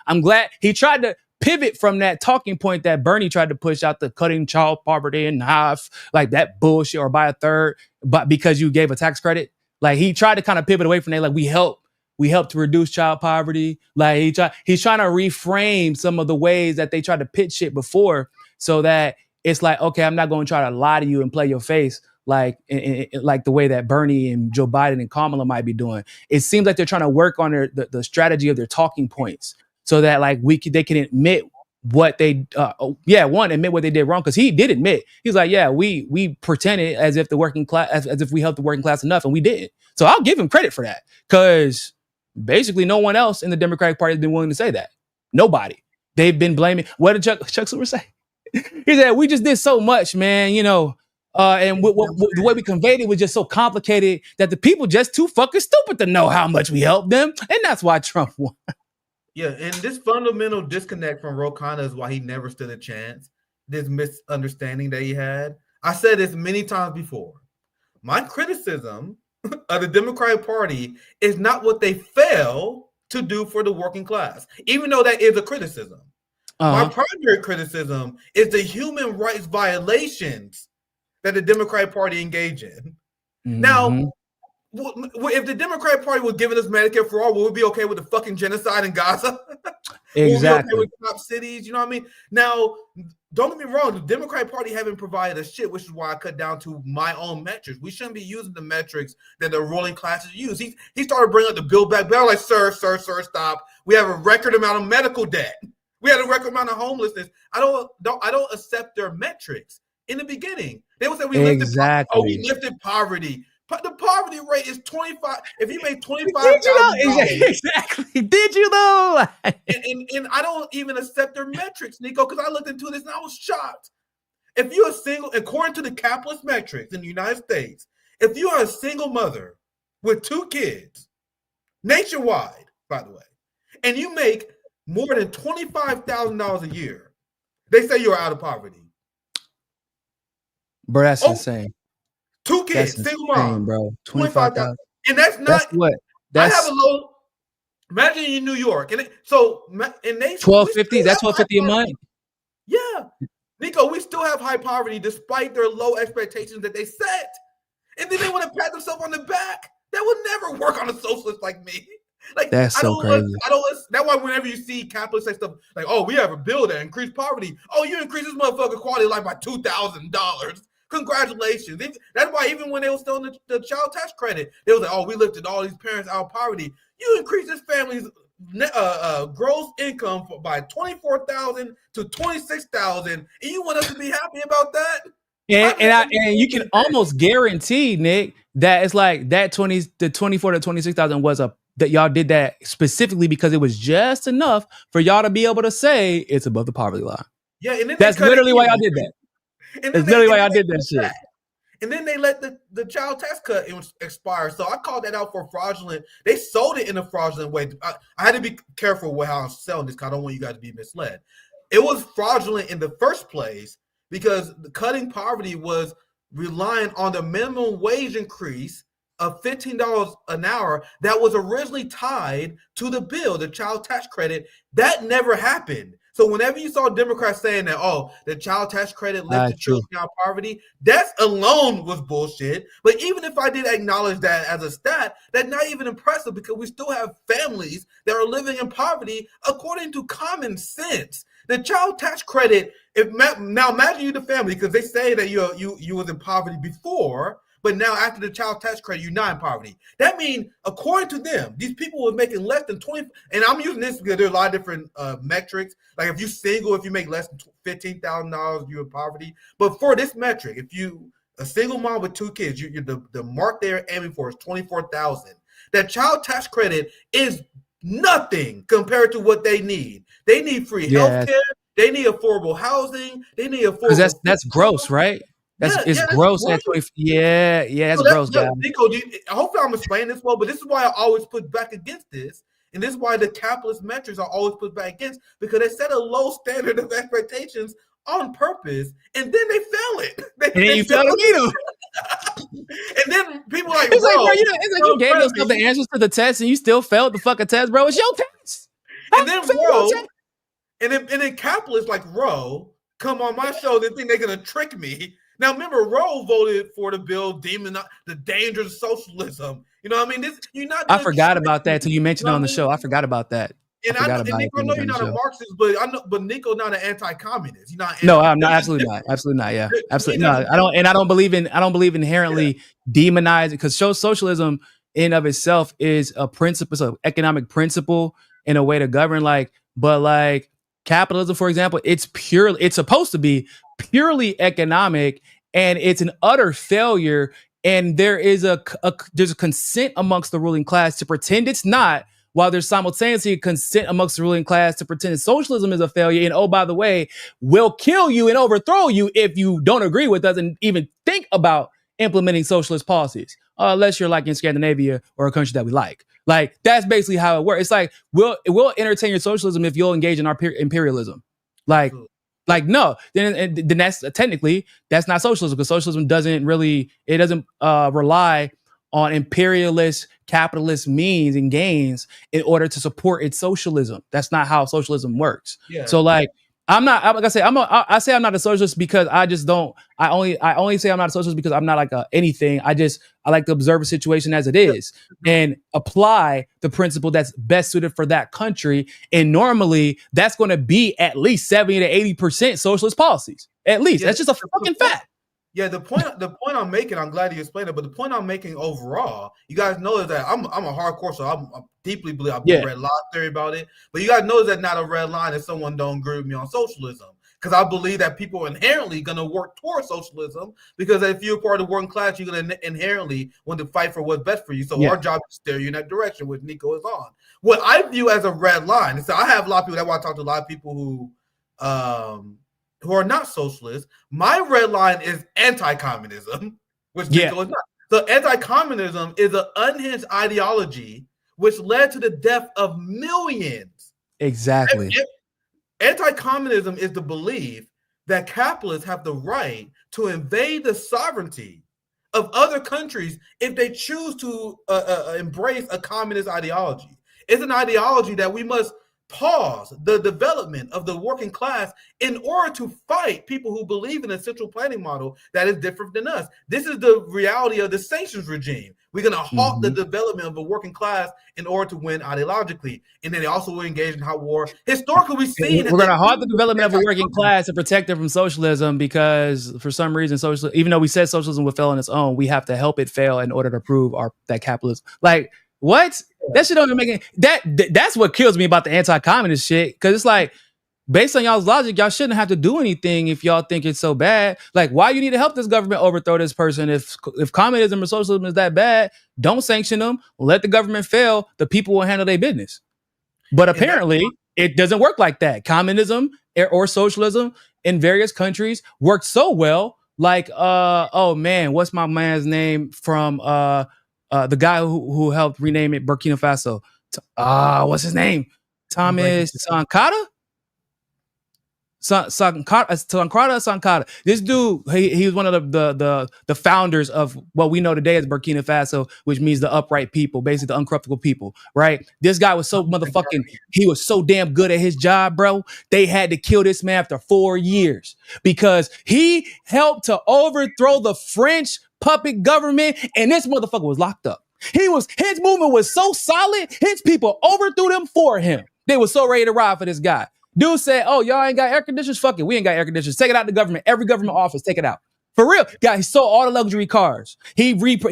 A: I'm glad he tried to pivot from that talking point that Bernie tried to push out, the cutting child poverty in half, like that bullshit, or by a third, but because you gave a tax credit, like he tried to kind of pivot away from that, like we help to reduce child poverty. Like he's trying to reframe some of the ways that they tried to pitch shit before, so that it's like, okay, I'm not going to try to lie to you and play your face like like the way that Bernie and Joe Biden and Kamala might be doing. It seems like they're trying to work on the strategy of their talking points, so that like they can admit what they admit what they did wrong, because he did admit, he's like, yeah, we pretended as if the working class, as if we helped the working class enough, and we didn't. So I'll give him credit for that, because basically no one else in the Democratic Party has been willing to say that. Nobody. They've been blaming. What did Chuck Schumer say? He said, we just did so much, man, and the way we conveyed it was just so complicated that the people just too fucking stupid to know how much we helped them, and that's why Trump won.
B: Yeah, and this fundamental disconnect from Ro Khanna is why he never stood a chance. This misunderstanding that he had. I said this many times before. My criticism of the Democratic Party is not what they fail to do for the working class, even though that is a criticism. My primary criticism is the human rights violations that the Democratic Party engage in. Mm-hmm. Now, if the Democratic Party was giving us Medicare for all, would we be okay with the fucking genocide in Gaza?
A: Exactly.
B: Would we be okay with top cities? You know what I mean? Now, don't get me wrong, the Democratic Party haven't provided us shit, which is why I cut down to my own metrics. We shouldn't be using the metrics that the ruling classes use. He started bringing up the Build Back Better. Like, sir, stop. We have a record amount of medical debt. We had a record amount of homelessness. I don't accept their metrics. In the beginning, they would say we lifted poverty. But the poverty rate is 25. If you make $25,000,
A: exactly. Did you know?
B: and I don't even accept their metrics, Niko, because I looked into this and I was shocked. If you're a single, according to the capitalist metrics in the United States, if you are a single mother with 2 kids, nationwide, by the way, and you make more than $25,000 a year, they say you're out of poverty.
A: Bro, that's insane.
B: 2 kids, single mom,
A: bro. 25,000,
B: and that's not
A: that's what. That's,
B: I have a low. Imagine in New York, and they
A: 1250. That's 1250 a month.
B: Yeah, Niko, we still have high poverty despite their low expectations that they set, and then they want to pat themselves on the back. That would never work on a socialist like me. Like,
A: that's so crazy.
B: That's why whenever you see capitalists say stuff like, "Oh, we have a bill that increase poverty," oh, you increase this motherfucker quality of life by $2,000. Congratulations. That's why even when they were still in the child tax credit, they was like, "Oh, we lifted all these parents out of poverty." You increase this family's gross income by $24,000 to $26,000, and you want us to be happy about that?
A: And you can almost guarantee, Nick, that it's like that the 24 to 26,000 was that y'all did that specifically because it was just enough for y'all to be able to say it's above the poverty line.
B: Yeah, and then
A: that's literally why y'all did that. That's literally why y'all did that shit.
B: and then they let the child tax cut expire. So I called that out for fraudulent. They sold it in a fraudulent way. I had to be careful with how I'm selling this because I don't want you guys to be misled. It was fraudulent in the first place because cutting poverty was relying on the minimum wage increase of $15 an hour that was originally tied to the bill, the child tax credit. That never happened. So whenever you saw Democrats saying that, oh, the child tax credit lifted children out of poverty, that alone was bullshit. But even if I did acknowledge that as a stat, that's not even impressive because we still have families that are living in poverty according to common sense. The child tax credit, now imagine you the family, because they say that you was in poverty before, but now after the child tax credit, you're not in poverty. That means, according to them, these people were making less than 20, and I'm using this because there's a lot of different metrics. Like if you're single, if you make less than $15,000, you're in poverty. But for this metric, if you a single mom with 2 kids, the mark they're aiming for is 24,000. That child tax credit is nothing compared to what they need. They need free health care. They need affordable housing. They need affordable.
A: Because that's gross, right? It's gross at 20. Yeah, that's gross, guys.
B: Niko, hopefully I'm explaining this well, but this is why I always put back against this. And this is why the capitalist metrics are always put back against, because they set a low standard of expectations on purpose, and then they fail it.
A: And then you fail to meet them.
B: And then people are like,
A: it's like, bro, you gave yourself the answers to the test and you still failed the fucking test, bro. It's your test.
B: And then capitalists like Roe come on my show. They think they're gonna trick me. Now remember, Roe voted for the bill deeming the dangers of socialism. You know what I mean?
A: I forgot about that till you mentioned it on the show. I forgot about that.
B: And I know you're not a Marxist, but Niko's not an anti-communist. You're not.
A: No, I'm not. Absolutely not. Absolutely not. Yeah, absolutely not. I don't believe inherently demonizing, because socialism in of itself is a principle, it's an economic principle in a way to govern. But capitalism, for example, it's supposed to be purely economic, and it's an utter failure. And there is there's a consent amongst the ruling class to pretend it's not, while there's simultaneously consent amongst the ruling class to pretend socialism is a failure. And oh, by the way, we'll kill you and overthrow you if you don't agree with us and even think about implementing socialist policies, unless you're like in Scandinavia or a country that we like. Like, that's basically how it works. It's like, we'll entertain your socialism if you'll engage in our imperialism. No, then that's technically, that's not socialism, because socialism doesn't rely on imperialist capitalist means and gains in order to support its socialism. That's not how socialism works. Yeah. So I'm not, like I say, I say I'm not a socialist because I just don't, I only say I'm not a socialist because I'm not like anything. I like to observe a situation as it is and apply the principle that's best suited for that country. And normally that's going to be at least 70 to 80% socialist policies. At least. That's just a fucking fact.
B: Yeah, the point I'm making, I'm glad you explained it, but the point I'm making overall, you guys know is that I'm a hardcore, so I'm deeply believe I've read a lot of theory about it. But you guys know that not a red line if someone don't agree with me on socialism. Because I believe that people are inherently gonna work towards socialism, because if you're part of the working class, you're gonna inherently want to fight for what's best for you. So our job is to steer you in that direction, which Niko is on. What I view as a red line, so I have a lot of people, that's why I talk to a lot of people who are not socialists. My red line is anti-communism, which Niko is not. So anti-communism is an unhinged ideology which led to the death of millions.
A: Exactly.
B: Anti-communism is the belief that capitalists have the right to invade the sovereignty of other countries if they choose to embrace a communist ideology. It's an ideology that we must pause the development of the working class in order to fight people who believe in a central planning model that is different than us. This is the reality of the sanctions regime. We're going to halt the development of the working class in order to win ideologically. And then they also will engage in hot war. Historically, we've seen...
A: We're going to halt the development of a working class to protect it from socialism, because for some reason, socialism, even though we said socialism would fail on its own, we have to help it fail in order to prove that capitalism... What? That shit don't even make it. That's what kills me about the anti-communist shit. Because it's like, based on y'all's logic, y'all shouldn't have to do anything if y'all think it's so bad. Like, why you need to help this government overthrow this person? If communism or socialism is that bad, don't sanction them. Let the government fail. The people will handle their business. But apparently, it doesn't work like that. Communism or socialism in various countries worked so well Like oh man, what's my man's name from the guy who helped rename it Burkina Faso? What's his name?
B: I'm blanking.
A: Thomas Sankara? Sankara. This dude, he was one of the founders of what we know today as Burkina Faso, which means the upright people, basically the uncorruptible people, right? This guy was so motherfucking, he was so damn good at his job, bro. They had to kill this man after 4 years because he helped to overthrow the French puppet government, and this motherfucker was locked up. His movement was so solid, his people overthrew them for him. They were so ready to ride for this guy. Dude said, "Oh, y'all ain't got air conditioners? Fuck it, we ain't got air conditioners. Take it out the government. Every government office, take it out for real." Guy, he sold all the luxury cars. He changed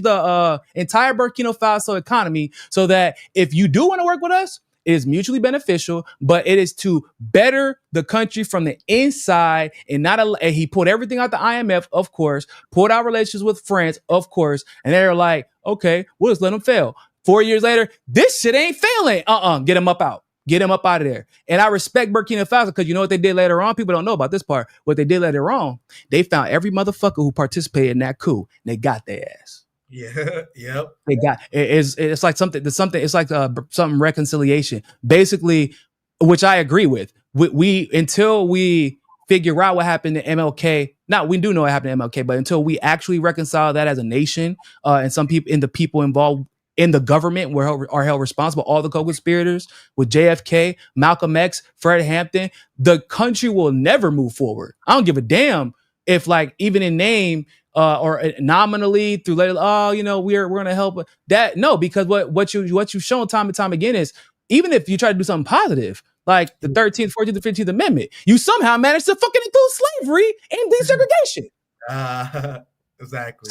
A: the entire Burkina Faso economy so that if you do want to work with us, it is mutually beneficial, but it is to better the country from the inside and not. And he pulled everything out the IMF, of course, pulled out relations with France, of course, and they're like, "Okay, we'll just let them fail." 4 years later, this shit ain't failing. Get him up out. Get him up out of there. And I respect Burkina Faso because you know what they did later on? People don't know about this part. What they did later on, they found every motherfucker who participated in that coup. And they got their ass.
B: Yeah, yep.
A: They got it's like something. It's like something reconciliation, basically, which I agree with. We until we figure out what happened to MLK. Now we do know what happened to MLK, but until we actually reconcile that as a nation, and some people in the people involved in the government are held responsible, all the co-conspirators with JFK, Malcolm X, Fred Hampton, the country will never move forward. I don't give a damn if, like, even in name or nominally through later, we're gonna help that. No, because what you've shown time and time again is even if you try to do something positive, like the 13th, 14th, and 15th Amendment, you somehow managed to fucking include slavery and desegregation.
B: Exactly.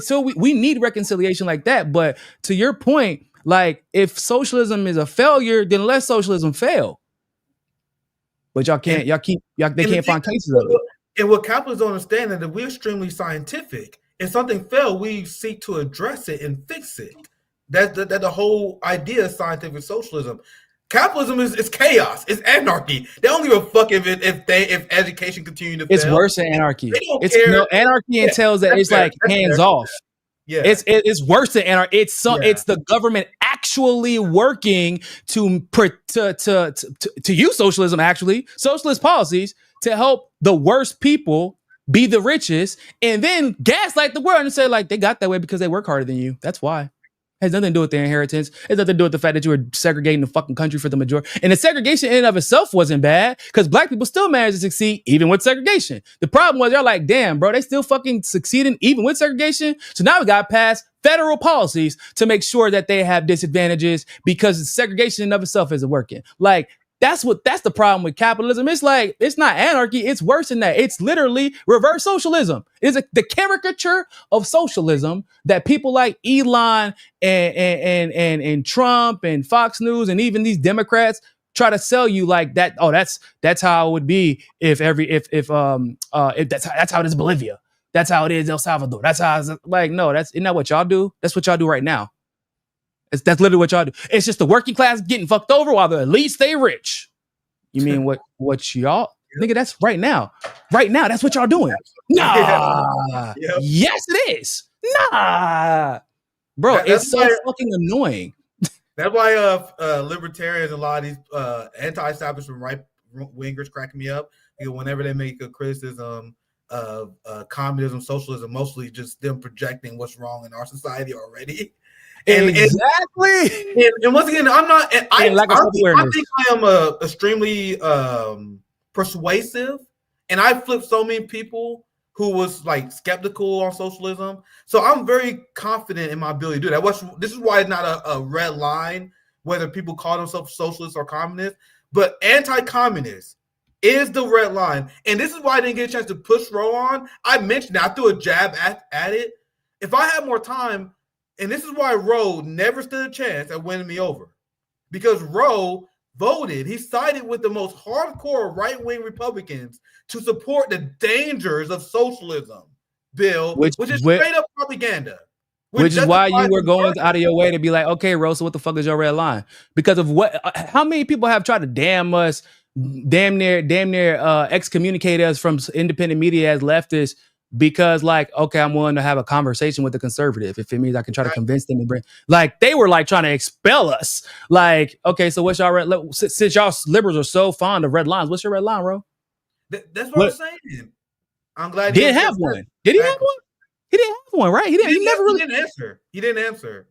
A: So we need reconciliation like that. But to your point, like if socialism is a failure, then let socialism fail. But they can't find cases of it.
B: And what capitalists don't understand is that we're extremely scientific. If something fails, we seek to address it and fix it. That's the whole idea of scientific socialism. Capitalism is chaos. It's anarchy. They don't give a fuck if education continues to fail.
A: It's worse than anarchy. Anarchy entails that it's like hands off. Yeah, it's worse than anarchy. It's the government actually working to use socialism, actually socialist policies to help the worst people be the richest, and then gaslight the world and say like they got that way because they work harder than you. That's why. Has nothing to do with their inheritance. It has nothing to do with the fact that you were segregating the fucking country for the majority. And the segregation in and of itself wasn't bad because black people still managed to succeed even with segregation. The problem was they're like, damn, bro, they still fucking succeeding even with segregation. So now we got to pass federal policies to make sure that they have disadvantages because segregation in and of itself isn't working. Like, that's the problem with capitalism. It's like, it's not anarchy. It's worse than that. It's literally reverse socialism. It's the caricature of socialism that people like Elon and Trump and Fox News and even these Democrats try to sell you like that. Oh, that's how it would be if that's how it is Bolivia. That's how it is El Salvador. That's how it's like, no, isn't that what y'all do? That's what y'all do right now. That's literally what y'all do. It's just the working class getting fucked over while the elite stay rich. You mean what y'all? Nigga, that's right now. Right now, that's what y'all doing. Nah. Yep. Yes, it is. Nah. Bro, it's so fucking annoying.
B: That's why libertarians, a lot of these anti-establishment right wingers cracking me up. Whenever they make a criticism of communism, socialism, mostly just them projecting what's wrong in our society already.
A: Exactly.
B: And once again, I'm not. I think I am extremely persuasive, and I flipped so many people who was like skeptical on socialism. So I'm very confident in my ability to do that. This is why it's not a red line whether people call themselves socialists or communists, but anti-communist is the red line. And this is why I didn't get a chance to push Roe on. I mentioned it. I threw a jab at it. If I had more time. And this is why Roe never stood a chance at winning me over. Because Roe voted, he sided with the most hardcore right-wing Republicans to support the dangers of socialism bill, which is straight up propaganda.
A: Which is why you were going out of your way to be like, okay, Roe, so what the fuck is your red line? Because of how many people have tried to damn us damn near excommunicated us from independent media as leftists because like, okay, I'm willing to have a conversation with the conservative if it means I can try to convince them to bring, like they were like trying to expel us. Like, okay, so what's y'all since y'all liberals are so fond of red lines, what's your red line, bro?
B: That's what I'm
A: What?
B: saying. I'm glad you
A: Didn't have
B: said
A: one. Did he have
B: exactly.
A: one? He didn't have one, right? He never really.
B: He didn't answer. He didn't answer.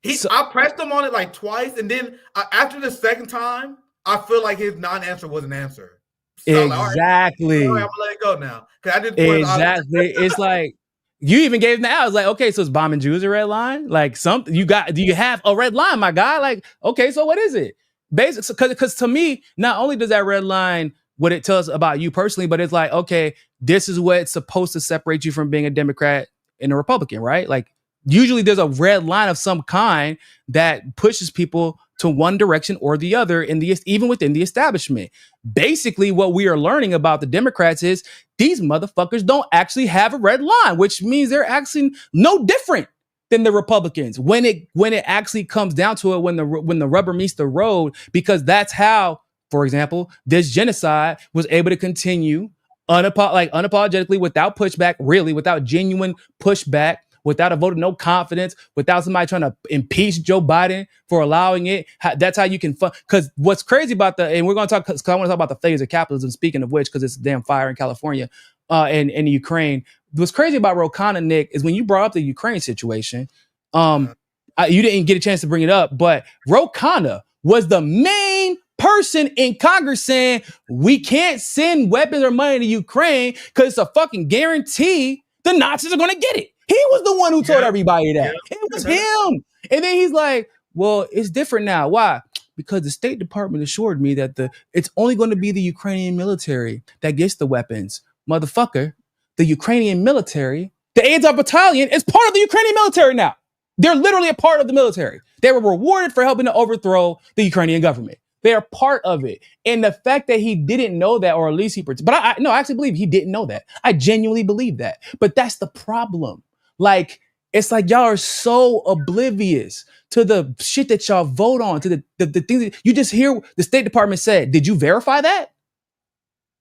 A: So,
B: I pressed him on it like twice, and then after the second time, I feel like his non-answer was an answer. So like,
A: exactly.
B: all right, I'm gonna let it go now because I just pointed out.
A: Exactly. It's like you even gave him the out. I was like, okay, so it's bombing Jews a red line? Like something you got? Do you have a red line, my guy? Like, okay, so what is it? Basically, because to me, not only does that red line what it tells about you personally, but it's like, okay, this is what's supposed to separate you from being a Democrat and a Republican, right? Like, usually there's a red line of some kind that pushes people to one direction or the other in the even within the establishment. Basically, what we are learning about the Democrats is these motherfuckers don't actually have a red line, which means they're actually no different than the Republicans when it actually comes down to it, when the rubber meets the road, because that's how, for example, this genocide was able to continue unapologetically, without pushback, really, without genuine pushback, without a vote of no confidence, without somebody trying to impeach Joe Biden for allowing it. That's how you can fund. Because what's crazy about and we're going to talk, because I want to talk about the failures of capitalism, speaking of which, because it's damn fire in California and in Ukraine. What's crazy about Ro Khanna, Nick, is when you brought up the Ukraine situation, you didn't get a chance to bring it up, but Ro Khanna was the main person in Congress saying we can't send weapons or money to Ukraine because it's a fucking guarantee the Nazis are going to get it. He was the one who told everybody that. It was him. And then he's like, well, it's different now. Why? Because the State Department assured me that it's only going to be the Ukrainian military that gets the weapons. Motherfucker, the Ukrainian military, the Azov Battalion is part of the Ukrainian military now. They're literally a part of the military. They were rewarded for helping to overthrow the Ukrainian government. They are part of it. And the fact that he didn't know that, or at least I actually believe he didn't know that. I genuinely believe that. But that's the problem. Like, it's like y'all are so oblivious to the shit that y'all vote on, to the things that you just hear the State Department said. Did you verify that?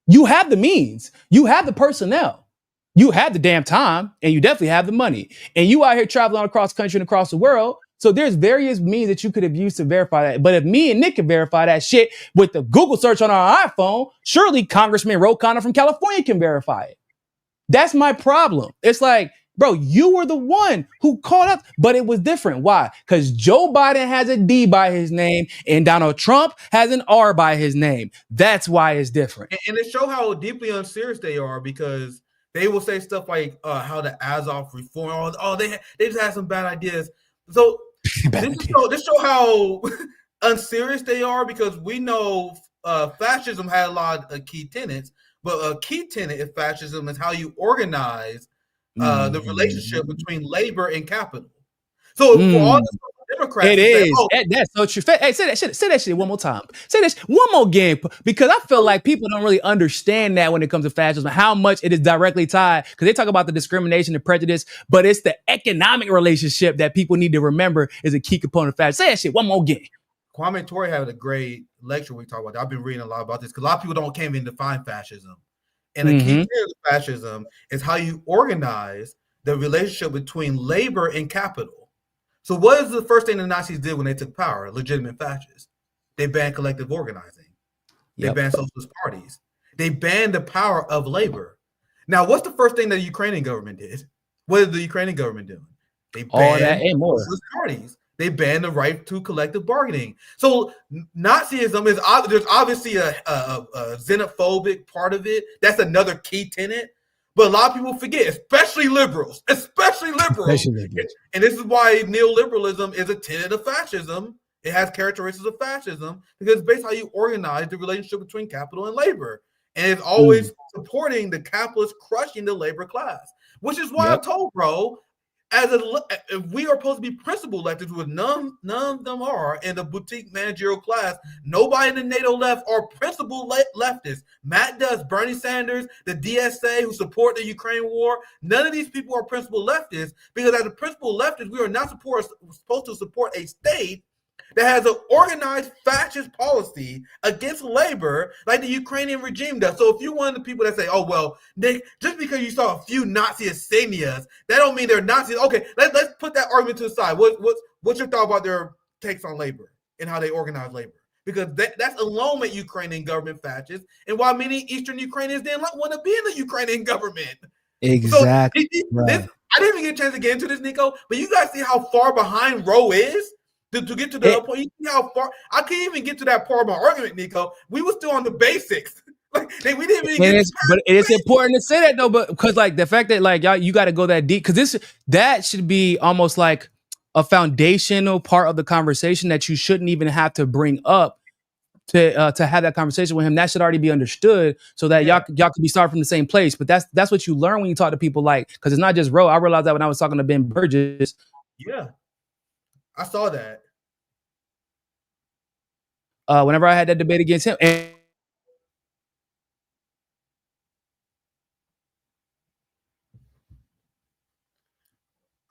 A: You have the means. You have the personnel. You have the damn time, and you definitely have the money. And you out here traveling across country and across the world. So there's various means that you could have used to verify that. But if me and Nick can verify that shit with the Google search on our iPhone, surely Congressman Ro Khanna from California can verify it. That's my problem. It's like, bro, you were the one who called up, but it was different. Why? Because Joe Biden has a D by his name and Donald Trump has an R by his name. That's why it's different.
B: And it shows how deeply unserious they are, because they will say stuff like how the Azov reform, they just had some bad ideas. So this show how unserious they are, because we know fascism had a lot of key tenets, but a key tenet of fascism is how you organize the relationship between labor and capital. So for all the Democrats,
A: it is. That's so true. Hey, say that shit one more time. Say this one more again, because I feel like people don't really understand that when it comes to fascism, how much it is directly tied. Because they talk about the discrimination and prejudice, but it's the economic relationship that people need to remember is a key component of fascism. Say that shit one more again.
B: Kwame Ture had a great lecture we talk about that. I've been reading a lot about this because a lot of people can't even define fascism. And a key tenet of fascism is how you organize the relationship between labor and capital. So what is the first thing the Nazis did when they took power? Legitimate fascists. They banned collective organizing. They banned socialist parties. They banned the power of labor. Now, what's the first thing that the Ukrainian government did? What is the Ukrainian government doing? They banned socialist parties. They banned the right to collective bargaining. So Nazism is there's obviously a xenophobic part of it. That's another key tenet. But a lot of people forget, especially liberals. And this is why neoliberalism is a tenet of fascism. It has characteristics of fascism because it's based on how you organize the relationship between capital and labor. And it's always supporting the capitalists crushing the labor class, which is why I told bro, if we are supposed to be principal leftists, which none of them are, in the boutique managerial class, nobody in the NATO left are principal leftists. Matt does, Bernie Sanders, the DSA who support the Ukraine war. None of these people are principal leftists because as a principal leftist, we are not supposed to support a state that has an organized fascist policy against labor like the Ukrainian regime does. So if you're one of the people that say, oh, well, Nick, just because you saw a few Nazi insignias, that don't mean they're Nazis. Okay, let's put that argument to the side. What's your thought about their takes on labor and how they organize labor? Because that's alone made Ukrainian government fascist, and why many Eastern Ukrainians didn't want to be in the Ukrainian government. So
A: Exactly.
B: this, I didn't even get a chance to get into this, Niko, but you guys see how far behind Roe is to get to the point. You see how far I can't even get to that part of my argument, Niko. We were still on the basics. Like we didn't even get.
A: But it is important to say that though, but because like the fact that like y'all, you got to go that deep, because that should be almost like a foundational part of the conversation that you shouldn't even have to bring up to have that conversation with him. That should already be understood, so that y'all could be starting from the same place. But that's what you learn when you talk to people, like, because it's not just Roe. I realized that when I was talking to Ben Burgess.
B: Yeah, I saw that.
A: Whenever I had that debate against him, and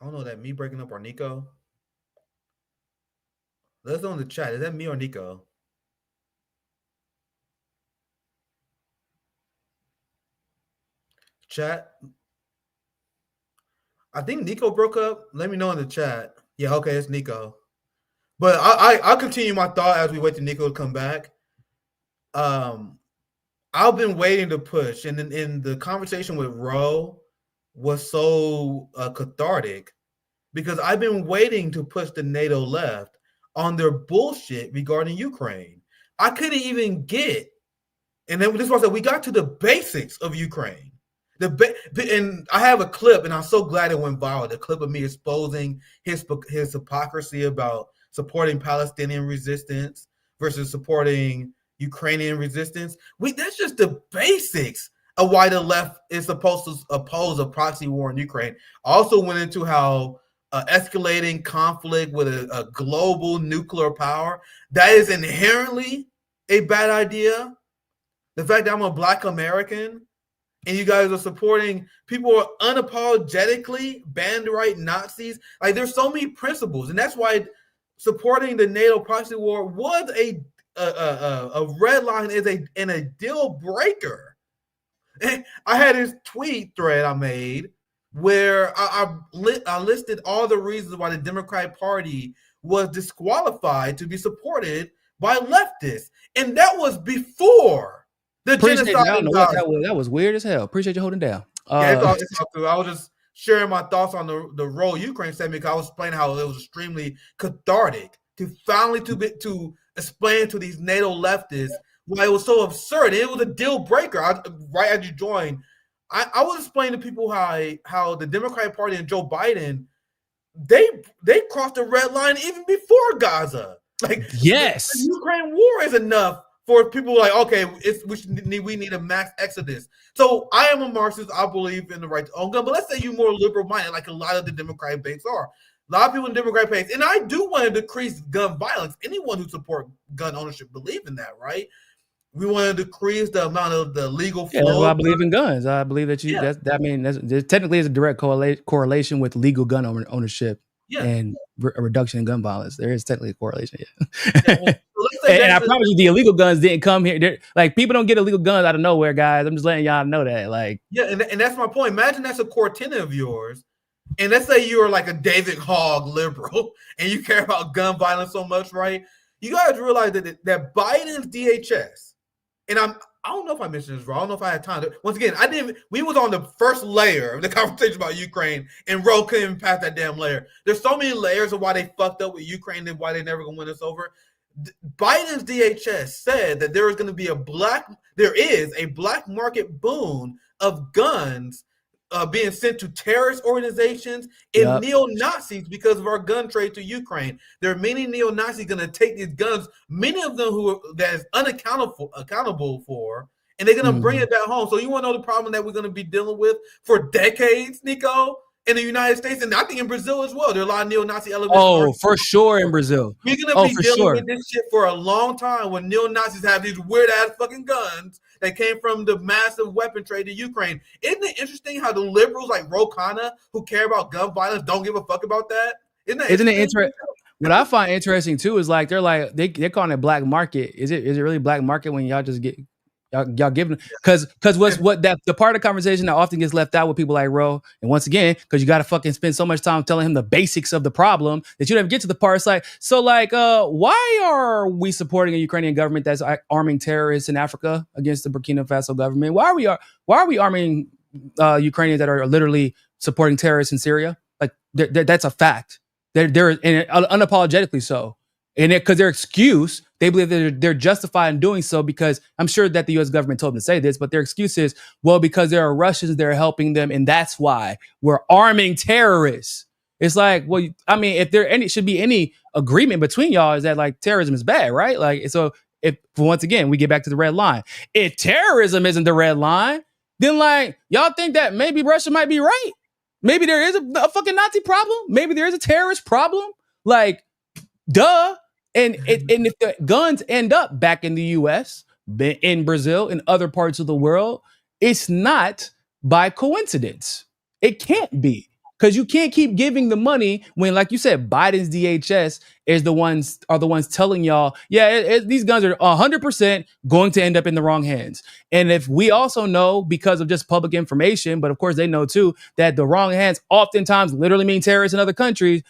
B: I don't know, that me breaking up or Niko? Let's know in the chat. Is that me or Niko? Chat. I think Niko broke up. Let me know in the chat. Yeah, okay, it's Niko. But I'll continue my thought as we wait for Niko to come back. I've been waiting to push, and in the conversation with Roe was so cathartic, because I've been waiting to push the NATO left on their bullshit regarding Ukraine. I couldn't even get, and then this was that we got to the basics of Ukraine. And I have a clip, and I'm so glad it went viral. The clip of me exposing his hypocrisy about supporting Palestinian resistance versus supporting Ukrainian resistance. That's just the basics of why the left is supposed to oppose a proxy war in Ukraine. I also went into how escalating conflict with a global nuclear power, that is inherently a bad idea. The fact that I'm a Black American and you guys are supporting people who are unapologetically band-right Nazis. Like, there's so many principles, and that's why supporting the NATO proxy war was a red line, and a deal breaker. And I had this tweet thread I made where I listed all the reasons why the Democratic Party was disqualified to be supported by leftists, and that was before the genocide.
A: That was weird as hell. Appreciate you holding down.
B: Yeah, it's all good. I was just sharing my thoughts on the Roe Ukraine segment, because I was explaining how it was extremely cathartic to finally to explain to these NATO leftists why it was so absurd. It was a deal breaker. Right as you joined, I was explaining to people how the Democratic Party and Joe Biden, they crossed the red line even before Gaza. Like,
A: yes,
B: the Ukraine war is enough for people like, okay, we need a mass exodus. So I am a Marxist. I believe in the right to own gun. But let's say you're more liberal minded, like a lot of the Democratic base are. A lot of people in the Democratic base, and I do want to decrease gun violence. Anyone who supports gun ownership believe in that, right? We want to decrease the amount of the legal flow.
A: Yeah, well, I believe in guns. I believe that there technically is a direct correlation with legal gun ownership and a reduction in gun violence. There is technically a correlation. Yeah. And I promise you, the illegal guns didn't come here. Like, people don't get illegal guns out of nowhere, guys. I'm just letting y'all know that. Like,
B: yeah, and that's my point. Imagine that's a core tenet of yours. And let's say you're like a David Hogg liberal and you care about gun violence so much, right? You guys realize that Biden's DHS, and I don't know if I mentioned this, bro. I don't know if I had time. Once again, we was on the first layer of the conversation about Ukraine, and Roe couldn't even pass that damn layer. There's so many layers of why they fucked up with Ukraine and why they never gonna win us over. Biden's DHS said that there is a black market boon of guns being sent to terrorist organizations and neo-Nazis because of our gun trade to Ukraine. There are many neo-Nazis going to take these guns, many of them that is accountable for, and they're going to bring it back home. So you want to know the problem that we're going to be dealing with for decades, Niko, in the United States, and I think in Brazil as well. There are a lot of neo-Nazi elements.
A: Oh, for sure in Brazil.
B: We're going to be dealing with this shit for a long time when neo-Nazis have these weird-ass fucking guns that came from the massive weapon trade to Ukraine. Isn't it interesting how the liberals like Ro Khanna, who care about gun violence, don't give a fuck about that? Isn't it interesting?
A: what I find interesting too is like they're calling it black market. Is it really black market when y'all just get y'all giving because what that the part of the conversation that often gets left out with people like Ro, and once again because you got to fucking spend so much time telling him the basics of the problem that you never get to the part. It's like so like why are we supporting a Ukrainian government that's arming terrorists in Africa against the Burkina Faso government? Why are we arming Ukrainians that are literally supporting terrorists in Syria? Like that's a fact. They're and unapologetically so. And because their excuse, they believe that they're justified in doing so because I'm sure that the U.S. government told them to say this, but their excuse is, well, because there are Russians, they're helping them, and that's why we're arming terrorists. It's like, well, I mean, if there should be any agreement between y'all, is that like terrorism is bad, right? Like, so if once again we get back to the red line, if terrorism isn't the red line, then like y'all think that maybe Russia might be right. Maybe there is a fucking Nazi problem. Maybe there is a terrorist problem. Like, duh. And if the guns end up back in the U.S., in Brazil, in other parts of the world, it's not by coincidence. It can't be. Because you can't keep giving the money when, like you said, Biden's DHS are the ones telling y'all, yeah, these guns are 100% going to end up in the wrong hands. And if we also know because of just public information, but of course they know too, that the wrong hands oftentimes literally mean terrorists in other countries,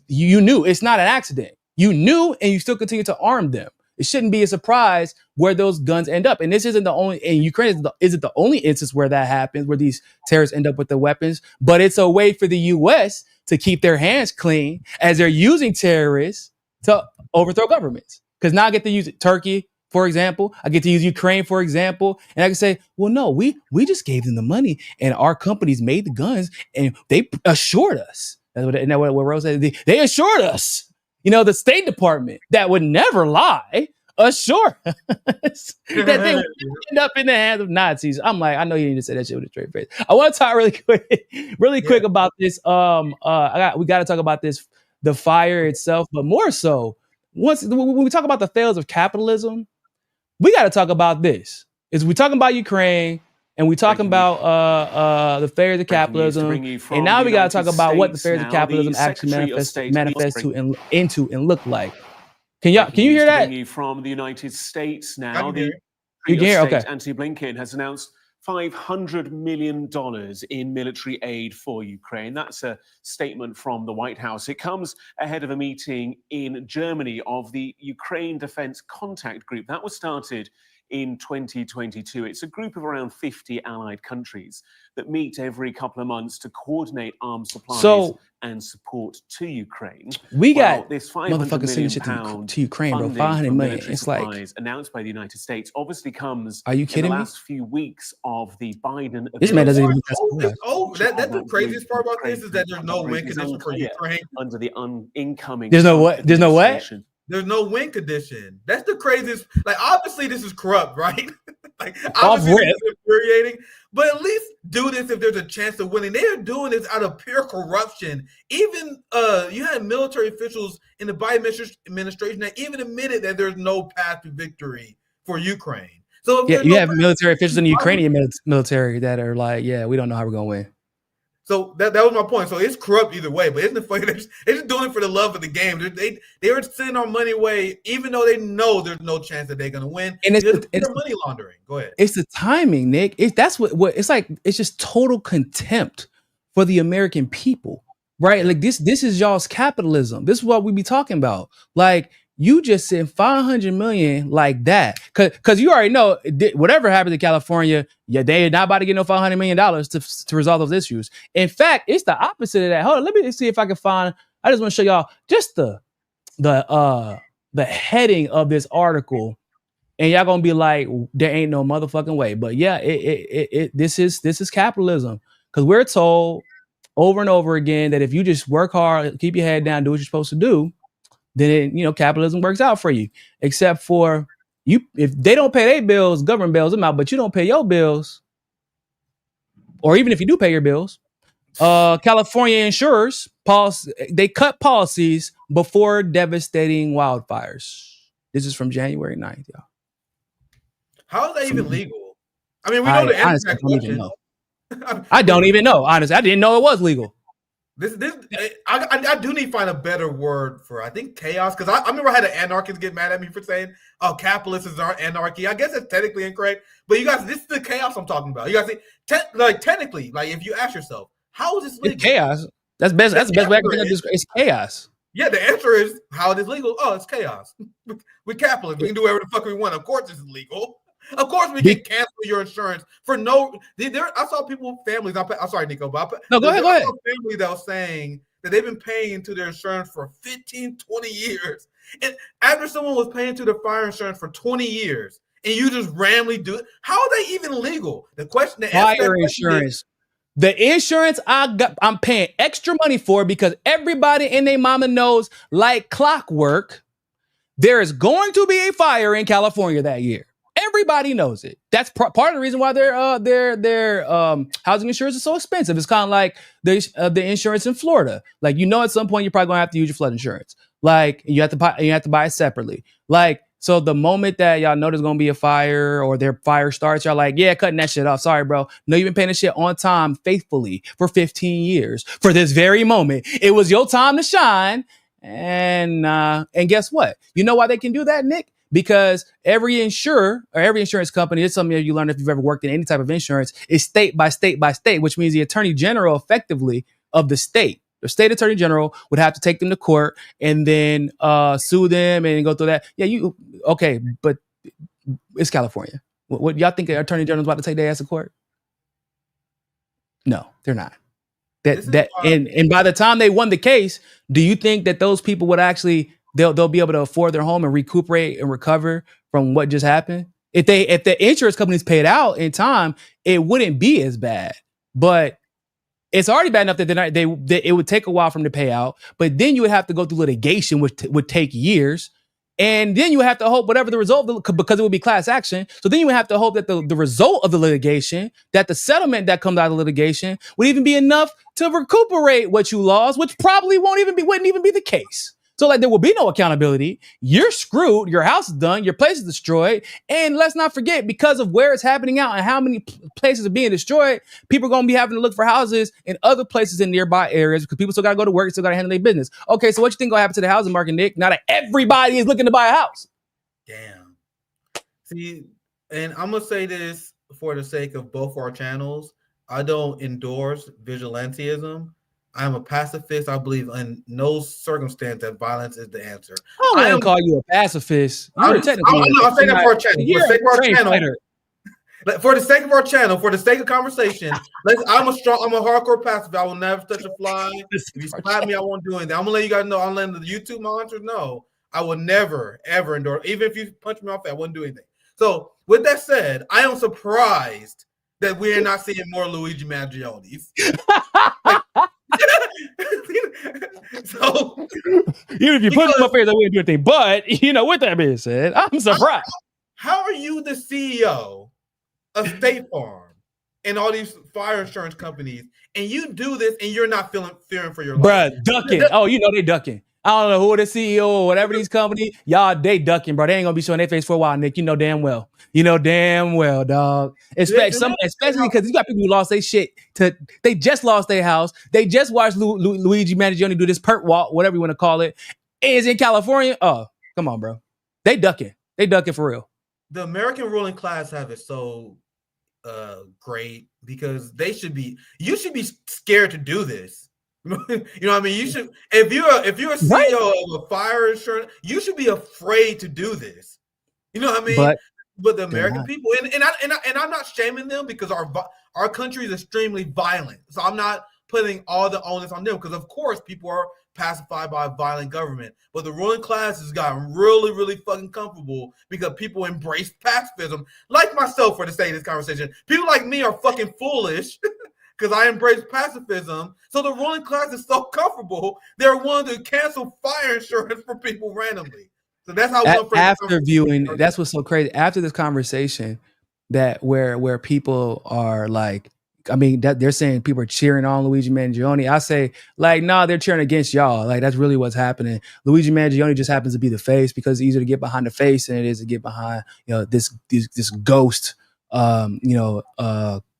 A: you knew it's not an accident. You knew, and you still continue to arm them. It shouldn't be a surprise where those guns end up. And this isn't the only, and Ukraine isn't the only instance where that happens, where these terrorists end up with the weapons. But it's a way for the U.S. to keep their hands clean as they're using terrorists to overthrow governments. Because now I get to use Turkey, for example. I get to use Ukraine, for example. And I can say, well, no, we just gave them the money, and our companies made the guns, and they assured us. Isn't that what Rose said? They assured us. You know, the State Department that would never lie assured us that they would end up in the hands of Nazis. I'm like, I know you need to say that shit with a straight face. I want to talk really quick about this. We got to talk about this, the fire itself, but more so, when we talk about the fails of capitalism, we got to talk about this. Is we talking about Ukraine, and we talking about the failures of capitalism, and now we got to talk about what the failures of capitalism actually manifest into and look like. Can you hear that?
C: From the United States now, the
A: you can hear, okay.
C: Antony Blinken has announced $500 million in military aid for Ukraine. That's a statement from the White House. It comes ahead of a meeting in Germany of the Ukraine Defense Contact Group. That was started in 2022. It's a group of around 50 allied countries that meet every couple of months to coordinate arms supplies and support to
A: Ukraine. We got
C: this $500 million
A: to Ukraine, bro. $500 million. It's like
C: announced by the United States. Obviously, comes.
A: Are you kidding
C: in the
A: me?
C: last few weeks of the Biden.
B: This man doesn't even. That's the craziest part about this is that there's no win condition for Ukraine
C: under the incoming.
A: There's no what? There's no what?
B: There's no win condition. That's the craziest. Like, obviously, this is corrupt, right? Like, obviously, it's infuriating. But at least do this if there's a chance of winning. They are doing this out of pure corruption. Even you had military officials in the Biden administration that even admitted that there's no path to victory for Ukraine. So
A: yeah, you have military officials in the Ukrainian military that are like, yeah, we don't know how we're gonna win.
B: So that was my point. So it's corrupt either way, but isn't it funny? They're just doing it for the love of the game. They were sending our money away, even though they know there's no chance that they're going to win. And it's money laundering. Go ahead.
A: It's the timing, Nick. That's what it's like. It's just total contempt for the American people, right? Like this is y'all's capitalism. This is what we be talking about. Like, you just sent $500 million like that, because you already know whatever happened to California, yeah, they're not about to get no $500 million to resolve those issues. In fact, it's the opposite of that. Hold on, let me see if I can find. I just want to show y'all just the heading of this article, and y'all gonna be like, there ain't no motherfucking way. But yeah, this is capitalism, because we're told over and over again that if you just work hard, keep your head down, do what you're supposed to do, then capitalism works out for you. Except for you, if they don't pay their bills, government bills them out, but you don't pay your bills, or even if you do pay your bills, California insurers they cut policies before devastating wildfires. This is from January 9th, y'all.
B: How is that even legal? I mean, we know the answer to that question.
A: I don't even know. Honestly, I didn't know it was legal.
B: I do need to find a better word for, I think, chaos, because I remember I had an anarchist get mad at me for saying, oh, capitalists are anarchy. I guess it's technically incorrect, but you guys, this is the chaos I'm talking about. You guys see, technically, like, if you ask yourself, how is this legal?
A: It's chaos. That's the best way I can think of this. It's chaos.
B: Yeah, the answer is, how it is legal? Oh, it's chaos. We're capitalists. We can do whatever the fuck we want. Of course this is legal. Of course we can cancel your insurance for no. I saw people, families. I'm sorry, Niko, but
A: no, go ahead.
B: I saw family that was saying that they've been paying into their insurance for 15, 20 years. And after someone was paying to their fire insurance for 20 years, and you just randomly do it, how are they even legal? The fire
A: insurance. The insurance I'm paying extra money for because everybody and their mama knows, like clockwork, there is going to be a fire in California that year. Everybody knows it. That's part of the reason why their housing insurance is so expensive. It's kind of like the insurance in Florida. Like, at some point you're probably gonna have to use your flood insurance. Like, you have to buy it separately. Like, so the moment that y'all know there's gonna be a fire or their fire starts, y'all like, yeah, cutting that shit off. Sorry, bro. No, you've been paying this shit on time faithfully for 15 years for this very moment. It was your time to shine. And guess what? You know why they can do that, Nick? Because every insurer or every insurance company, it's something you learn if you've ever worked in any type of insurance, is state by state by state, which means the attorney general effectively of the state attorney general would have to take them to court and then sue them and go through that. Yeah, okay, but it's California. What y'all think the attorney general's about to take their ass to court? No, they're not. And by the time they won the case, do you think that those people would actually they'll be able to afford their home and recuperate and recover from what just happened? If the insurance companies paid out in time, it wouldn't be as bad. But it's already bad enough that it would take a while for them to pay out. But then you would have to go through litigation, which would take years. And then you would have to hope whatever the result, because it would be class action. So then you would have to hope that the result of the litigation, that the settlement that comes out of the litigation would even be enough to recuperate what you lost, which probably wouldn't even be the case. So like there will be no accountability. You're screwed. Your house is done. Your place is destroyed. And let's not forget, because of where it's happening out and how many places are being destroyed, people are going to be having to look for houses in other places in nearby areas because people still got to go to work, still got to handle their business. Okay, so what you think going to happen to the housing market, Nick? Now that everybody is looking to buy a house.
B: Damn. See, and I'm going to say this for the sake of both our channels. I don't endorse vigilantism. I'm a pacifist. I believe in no circumstance that violence is the answer.
A: I don't call you a pacifist.
B: I'm saying that for our channel. For the sake of our channel, for the sake of conversation, I'm a hardcore pacifist. I will never touch a fly. If you slap me, I won't do anything. I'm gonna let you guys know. I'm letting the YouTube monitors know. I will never ever endorse. Even if you punch me off, I wouldn't do anything. So, with that said, I am surprised that we are not seeing more Luigi Mangione. So
A: even if you put in my face, I wouldn't do anything. But with that being said, I'm surprised.
B: How are you the CEO of State Farm and all these fire insurance companies, and you do this, and you're not fearing for your life?
A: Bruh, ducking. Oh, they ducking. I don't know who the CEO or whatever these companies, y'all, they ducking, bro. They ain't gonna be showing their face for a while, Nick. You know damn well, dog. Especially because you got people who lost their shit. They just lost their house. They just watched Luigi Mangione do this perk walk, whatever you want to call it. Is in California. Oh, come on, bro. They ducking. They ducking for real.
B: The American ruling class have it so great because you should be scared to do this. You know what I mean? You should, if you're a CEO of a fire insurance, you should be afraid to do this. You know what I mean? But the American people, and I'm not shaming them because our country is extremely violent. So I'm not putting all the onus on them because of course people are pacified by a violent government. But the ruling class has gotten really, really fucking comfortable because people embrace pacifism, like myself, for the sake of this conversation. People like me are fucking foolish. Because I embrace pacifism. So the ruling class is so comfortable, they're willing to cancel fire insurance for people randomly. So that's how
A: after viewing, that's what's so crazy. After this conversation, that where people are like, I mean, that they're saying people are cheering on Luigi Mangione. I say, like, nah, they're cheering against y'all. Like, that's really what's happening. Luigi Mangione just happens to be the face because it's easier to get behind the face than it is to get behind, this ghost,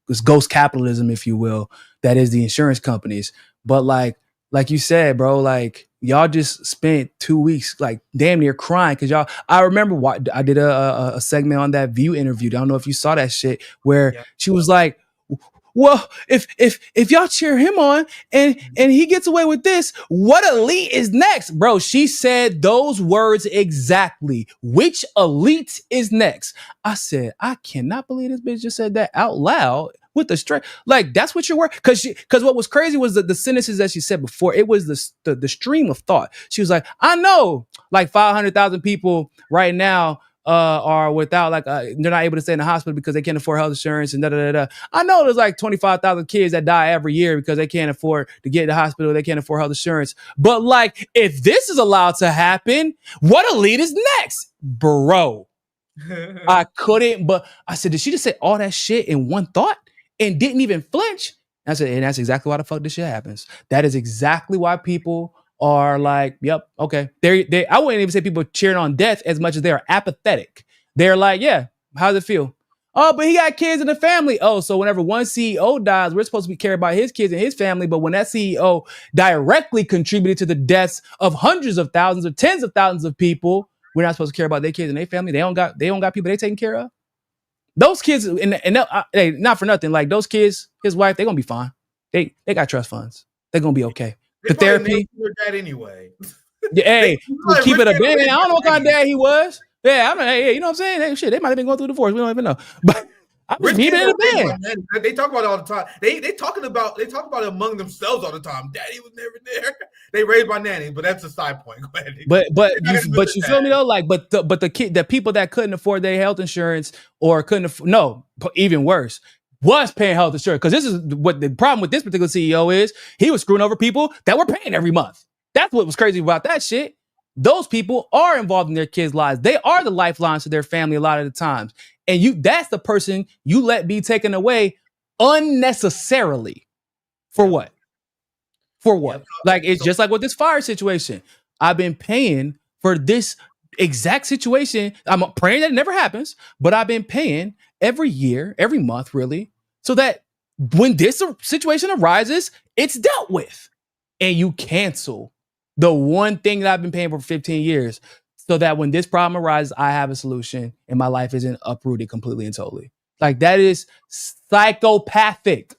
A: this ghost capitalism, if you will, that is the insurance companies. But like like you said, bro, like y'all just spent 2 weeks like damn near crying because y'all. I remember what I did a segment on that View interview. I don't know if you saw that shit where
B: Yeah.
A: she was like, well, if y'all cheer him on and he gets away with this, what elite is next, bro? She said those words exactly. Which elite is next? I said, I cannot believe this bitch just said that out loud with the straight. Like that's what you're working. Because what was crazy was the sentences that she said before. It was the stream of thought. She was like, I know, like 500,000 people right now are without they're not able to stay in the hospital because they can't afford health insurance and da da da da. I know there's like 25,000 kids that die every year because they can't afford to get to the hospital. They can't afford health insurance. But like, if this is allowed to happen, what elite is next, bro? I couldn't. But I said, did she just say all that shit in one thought and didn't even flinch? I said, and that's exactly why the fuck this shit happens. That is exactly why people are like, yep, okay. They I wouldn't even say people cheering on death as much as they are apathetic. They're like, yeah, how does it feel? Oh, but he got kids in the family. Oh, so whenever one CEO dies, we're supposed to be cared about his kids and his family. But when that CEO directly contributed to the deaths of hundreds of thousands or tens of thousands of people, we're not supposed to care about their kids and their family. They don't got people they taking care of. Those kids, hey, not for nothing, like those kids, his wife, they're gonna be fine. They got trust funds. They're gonna be okay.
B: They
A: The therapy,
B: your dad anyway.
A: yeah, hey,
B: Like,
A: keep it a
B: Rick
A: band. I
B: James
A: don't know what kind of dad he was. Yeah, hey, you know what I'm saying? Hey, shit, they might have been going through divorce. We don't even know. But I was keeping it a band.
B: They talk about it all the time. They talk about it among themselves all the time. Daddy was never there. They raised my nanny, but that's a side point. Go ahead.
A: But you feel me though? Like, but the people that couldn't afford their health insurance or even worse, was paying health insurance. Because this is what the problem with this particular CEO is. He was screwing over people that were paying every month. That's what was crazy about that shit. Those people are involved in their kids' lives. They are the lifelines to their family a lot of the times. And that's the person you let be taken away unnecessarily. For what? For what? Yep. Like, it's just like with this fire situation. I've been paying for this exact situation. I'm praying that it never happens, but I've been paying every year, every month, really, so that when this situation arises, it's dealt with. And you cancel the one thing that I've been paying for 15 years so that when this problem arises, I have a solution and my life isn't uprooted completely and totally. Like, that is psychopathic.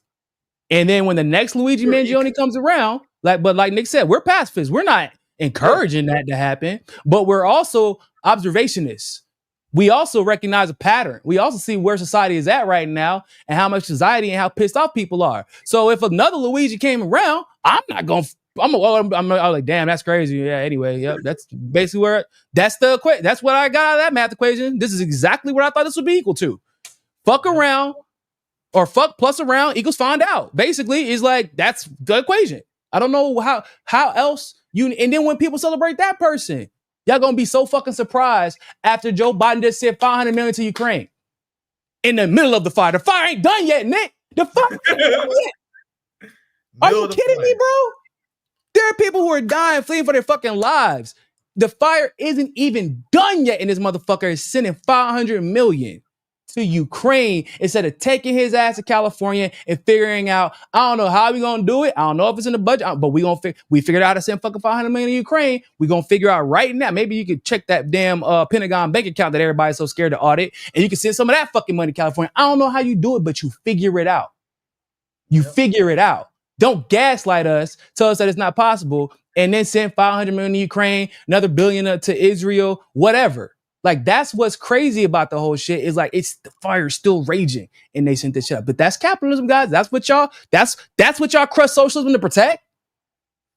A: And then when the next Luigi Mangione comes around, but like Nick said, we're pacifists. We're not encouraging that to happen, but we're also observationists. We also recognize a pattern. We also see where society is at right now and how much anxiety and how pissed off people are. So if another Luigi came around, I'm like, damn, that's crazy. Yeah, anyway, yep, that's basically that's what I got out of that math equation. This is exactly what I thought this would be equal to. Fuck around. Or fuck plus around equals find out. Basically, is like, that's the equation. I don't know how else and then when people celebrate that person, y'all gonna be so fucking surprised after Joe Biden just said $500 million to Ukraine in the middle of the fire. The fire ain't done yet, Nick. The fire ain't done yet. Are you kidding me, bro? There are people who are dying, fleeing for their fucking lives. The fire isn't even done yet, and this motherfucker is sending $500 million to Ukraine instead of taking his ass to California and figuring out, I don't know how we gonna do it. I don't know if it's in the budget, but we figured out how to send fucking $500 million to Ukraine. We gonna figure out right now. Maybe you could check that damn Pentagon bank account that everybody's so scared to audit, and you can send some of that fucking money to California. I don't know how you do it, but you figure it out. Figure it out. Don't gaslight us, tell us that it's not possible, and then send $500 million to Ukraine, another $1 billion to Israel, whatever. Like, that's what's crazy about the whole shit is like, it's the fire's still raging and they sent this shit up. But that's capitalism, guys. That's what y'all crush socialism to protect.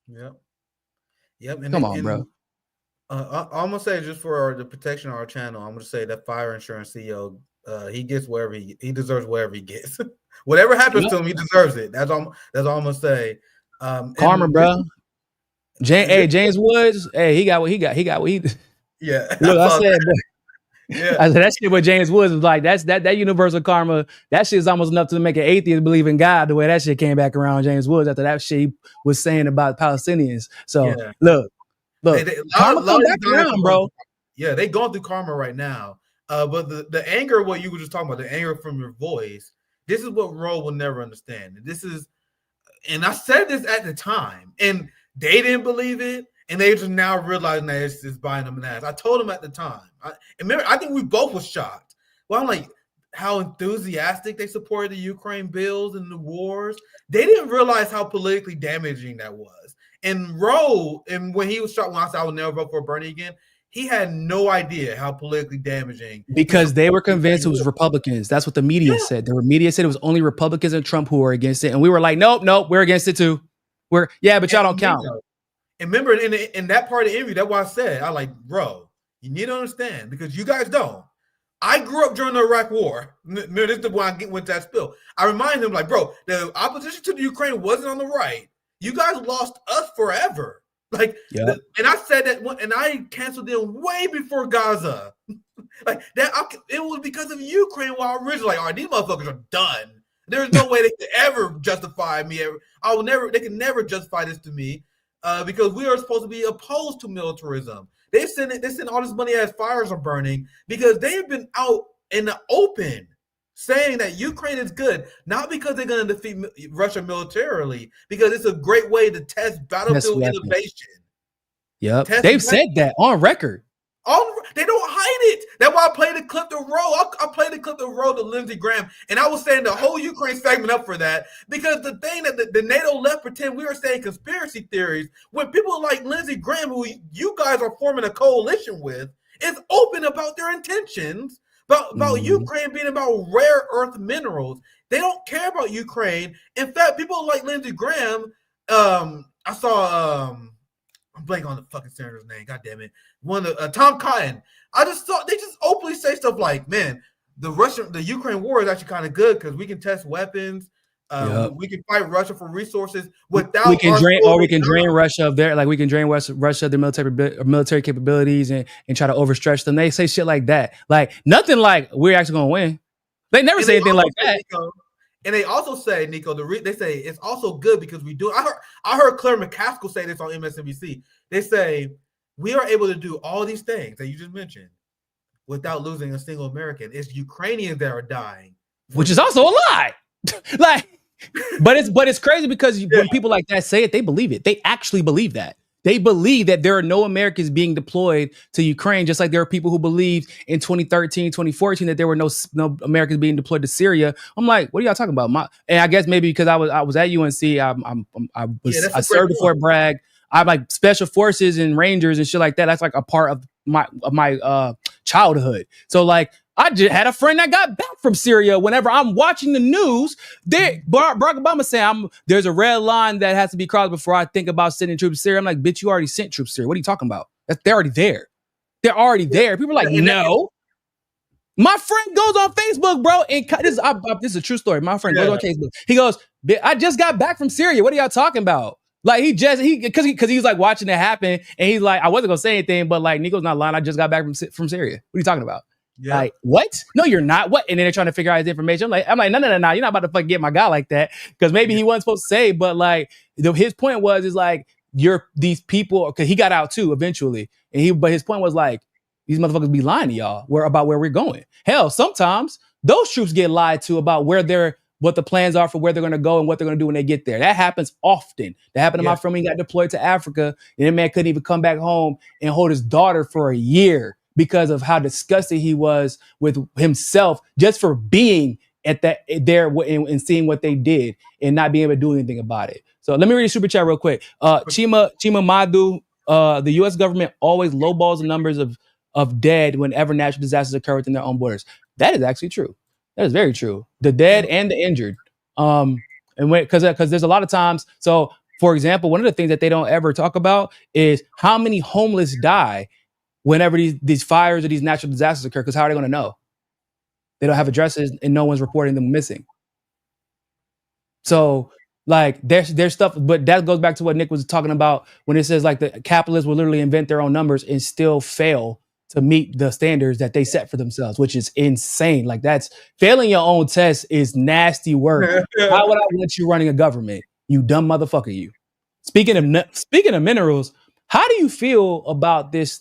B: Yep. And
A: come on, bro.
B: I'm gonna say, just for the protection of our channel, I'm gonna say that fire insurance CEO, he gets wherever he deserves whatever he gets. Whatever happens to him, he deserves it. That's all I'm gonna say.
A: Karma, bro. James Woods. Hey, he got what he got. He got what he.
B: Yeah.
A: Look, I said that shit what James Woods was like. That's that universal karma. That shit is almost enough to make an atheist believe in God, the way that shit came back around James Woods after that shit he was saying about Palestinians. So look, karma come back around, bro.
B: Yeah, they going through karma right now. But the anger, what you were just talking about, the anger from your voice, this is what Ro will never understand. And I said this at the time, and They didn't believe it, and they just now realizing that it's buying them an ass. I told them at the time. I think we both was shocked. Well, I'm like, how enthusiastic they supported the Ukraine bills and the wars. They didn't realize how politically damaging that was. And when he was shot, when I said I would never vote for Bernie again, he had no idea how politically damaging.
A: Because they were convinced it was Republicans. That's what the media said. The media said it was only Republicans and Trump who were against it. And we were like, nope, we're against it too. But y'all don't count.
B: And remember, in that part of the interview, that's why I said, I like, bro, you need to understand, because you guys don't. I grew up during the Iraq War. This is the one I went to that spill. I remind him, like, bro, the opposition to the Ukraine wasn't on the right. You guys lost us forever. Like, and I said that, and I canceled them way before Gaza. Like that, it was because of Ukraine. While I originally like, all right, these motherfuckers are done. There's no way they could ever justify me. They can never justify this to me, because we are supposed to be opposed to militarism. They send all this money as fires are burning because they have been out in the open saying that Ukraine is good, not because they're going to defeat Russia militarily, because it's a great way to test battlefield innovation.
A: Yep, they've said that on record.
B: They don't hide it. That's why I played the clip to roll. I played the clip to roll to Lindsey Graham, and I was saying the whole Ukraine segment up for that, because the thing that the NATO left pretend we were saying conspiracy theories, when people like Lindsey Graham, who you guys are forming a coalition with, is open about their intentions about Ukraine being about rare earth minerals. They don't care about Ukraine. In fact, people like Lindsey Graham, I saw I'm blanking on the fucking senator's name. God damn it. One of Tom Cotton. I just thought they just openly say stuff like, man, the Ukraine war is actually kind of good because we can test weapons. We can fight Russia for resources without.
A: We can drain Russia of their Russia of their military capabilities and try to overstretch them. They say shit like that. Like nothing like we're actually gonna win. They never say anything like that.
B: Niko, and they also say, Niko, they say it's also good because we do. I heard Claire McCaskill say this on MSNBC. They say we are able to do all these things that you just mentioned without losing a single American. It's Ukrainians that are dying,
A: which is also a lie. Like, but it's crazy because when people like that say it, they believe it. They actually believe that. They believe that there are no Americans being deployed to Ukraine, just like there are people who believed in 2013, 2014 that there were no Americans being deployed to Syria. I'm like, what are y'all talking about? And I guess maybe because I was at UNC, I served at Fort Bragg. I'm like special forces and Rangers and shit like that. That's like a part of my childhood. So like, I just had a friend that got back from Syria. Whenever I'm watching the news, Barack Obama saying there's a red line that has to be crossed before I think about sending troops to Syria. I'm like, bitch, you already sent troops to Syria. What are you talking about? They're already there. They're already there. People are like, no. My friend goes on Facebook, bro, and this is a true story. My friend goes on Facebook. He goes, I just got back from Syria. What are y'all talking about? Like because he was like watching it happen, and he's like, I wasn't gonna say anything, but like Niko's not lying. I just got back from Syria. What are you talking about? Yeah. Like, what? No, you're not. What? And then they're trying to figure out his information. I'm like, no. You're not about to fucking get my guy like that. Because maybe he wasn't supposed to say, but like his point is like, these people, because he got out too eventually. But his point was like, these motherfuckers be lying to y'all about where we're going. Hell, sometimes those troops get lied to about what the plans are for where they're going to go and what they're going to do when they get there. That happens often. That happened to my friend when he got deployed to Africa, and that man couldn't even come back home and hold his daughter for a year because of how disgusted he was with himself just for being at there and seeing what they did and not being able to do anything about it. So let me read a super chat real quick. Chima Madu, the U.S. government always lowballs the numbers of dead whenever natural disasters occur within their own borders. That is actually true. That is very true. The dead and the injured. And because there's a lot of times. So, for example, one of the things that they don't ever talk about is how many homeless die whenever these fires or these natural disasters occur. Because how are they going to know? They don't have addresses and no one's reporting them missing. So, like, there's stuff, but that goes back to what Nick was talking about when it says like the capitalists will literally invent their own numbers and still fail to meet the standards that they set for themselves, which is insane. Like, that's failing your own test is nasty work. How would I want you running a government? You dumb motherfucker, you. Speaking of minerals, how do you feel about this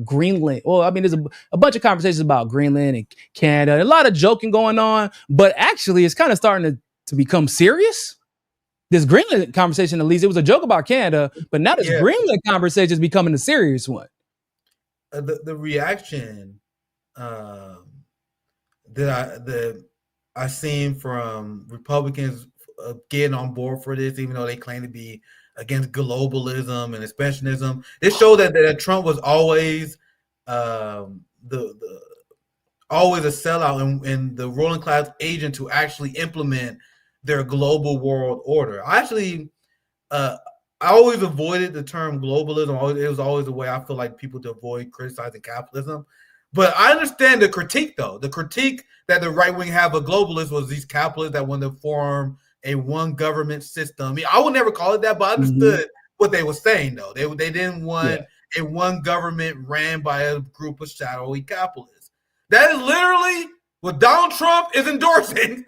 A: Greenland? Well, I mean, there's a bunch of conversations about Greenland and Canada, a lot of joking going on, but actually it's kind of starting to become serious. this Greenland conversation, at least it was a joke about Canada, but now this Greenland conversation is becoming a serious one.
B: The reaction that I seen from Republicans getting on board for this, even though they claim to be against globalism and expansionism, it showed that Trump was always always a sellout and the ruling class agent to actually implement their global world order. I always avoided the term globalism. It was always a way I feel like people to avoid criticizing capitalism. But I understand the critique, though. The critique that the right wing have of globalists was these capitalists that wanted to form a one government system. I mean, I would never call it that, but I understood what they were saying, though. They didn't want a one government ran by a group of shadowy capitalists. That is literally what Donald Trump is endorsing.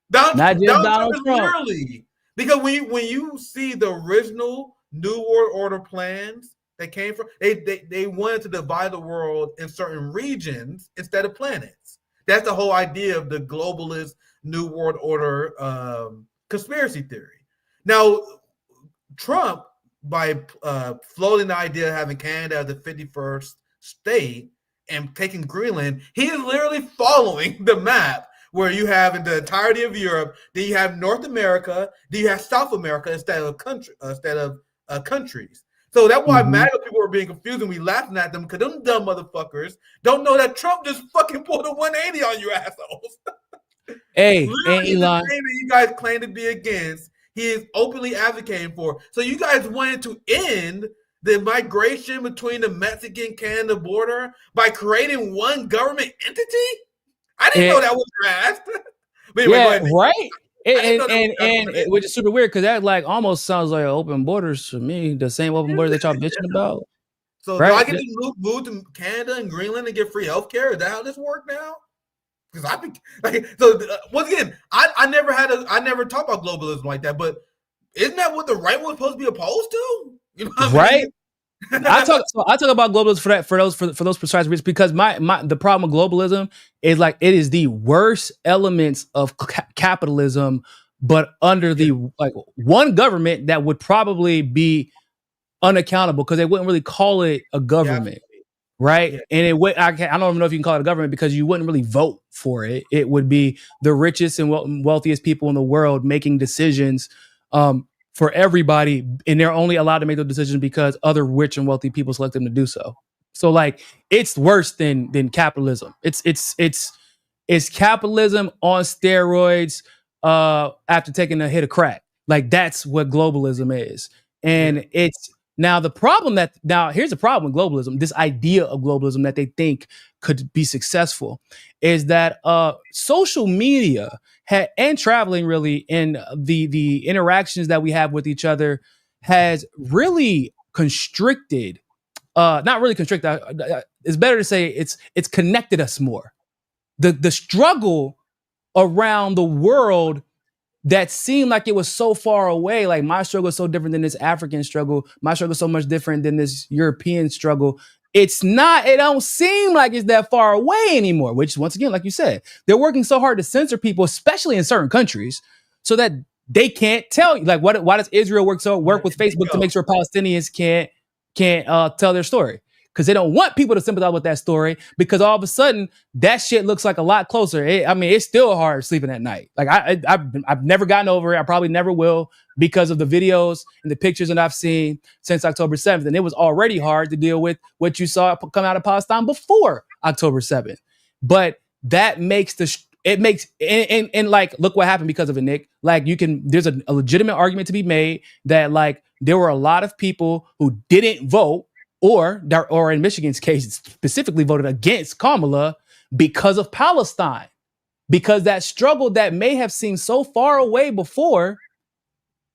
B: Donald Trump is literally, because when you see the original New World Order plans that came from, they wanted to divide the world in certain regions instead of planets. That's the whole idea of the globalist New World Order conspiracy theory. Now, Trump, by floating the idea of having Canada as the 51st state and taking Greenland, he is literally following the map where you have in the entirety of Europe, then you have North America, then you have South America instead of countries. So that's why MAGA people are being confused and we laughing at them because them dumb motherfuckers don't know that Trump just fucking pulled a 180 on you assholes.
A: Hey,
B: Elon, the thing that you guys claim to be against, he is openly advocating for. So you guys wanted to end the migration between the Mexican-Canada border by creating one government entity? I didn't know that was your ass.
A: Anyway, right? And which is super weird because that like almost sounds like open borders to me. The same open border that y'all bitching about.
B: So do I get to move to Canada and Greenland and get free healthcare? Is that how this works now? Because once again, I never talked about globalism like that. But isn't that what the right was supposed to be opposed to? You know what I mean?
A: I talk about globalism for those precise reasons because the problem with globalism is like it is the worst elements of capitalism, but under the like one government that would probably be unaccountable because they wouldn't really call it a government, right? Yeah. And it would I don't even know if you can call it a government because you wouldn't really vote for it. It would be the richest and wealthiest people in the world making decisions. For everybody, and they're only allowed to make those decisions because other rich and wealthy people select them to do so. So, like, it's worse than capitalism. It's capitalism on steroids after taking a hit of crack. Like that's what globalism is, and it's now the problem here's the problem with globalism. This idea of globalism that they think could be successful is that social media and traveling really and the interactions that we have with each other has really constricted, not really constricted. It's better to say it's connected us more. The struggle around the world that seemed like it was so far away. Like my struggle is so different than this African struggle. My struggle is so much different than this European struggle. It's not, it don't seem like it's that far away anymore, which once again, like you said, they're working so hard to censor people, especially in certain countries, so that they can't tell you. Like, why does Israel work with Facebook to make sure Palestinians can't tell their story? Because they don't want people to sympathize with that story because all of a sudden that shit looks like a lot closer. It's still hard sleeping at night. Like I've never gotten over it. I probably never will because of the videos and the pictures that I've seen since October 7th. And it was already hard to deal with what you saw come out of Palestine before October 7th. But that makes and like, look what happened because of it, Nick. Like there's a legitimate argument to be made that like there were a lot of people who didn't vote or in Michigan's case, specifically voted against Kamala because of Palestine, because that struggle that may have seemed so far away before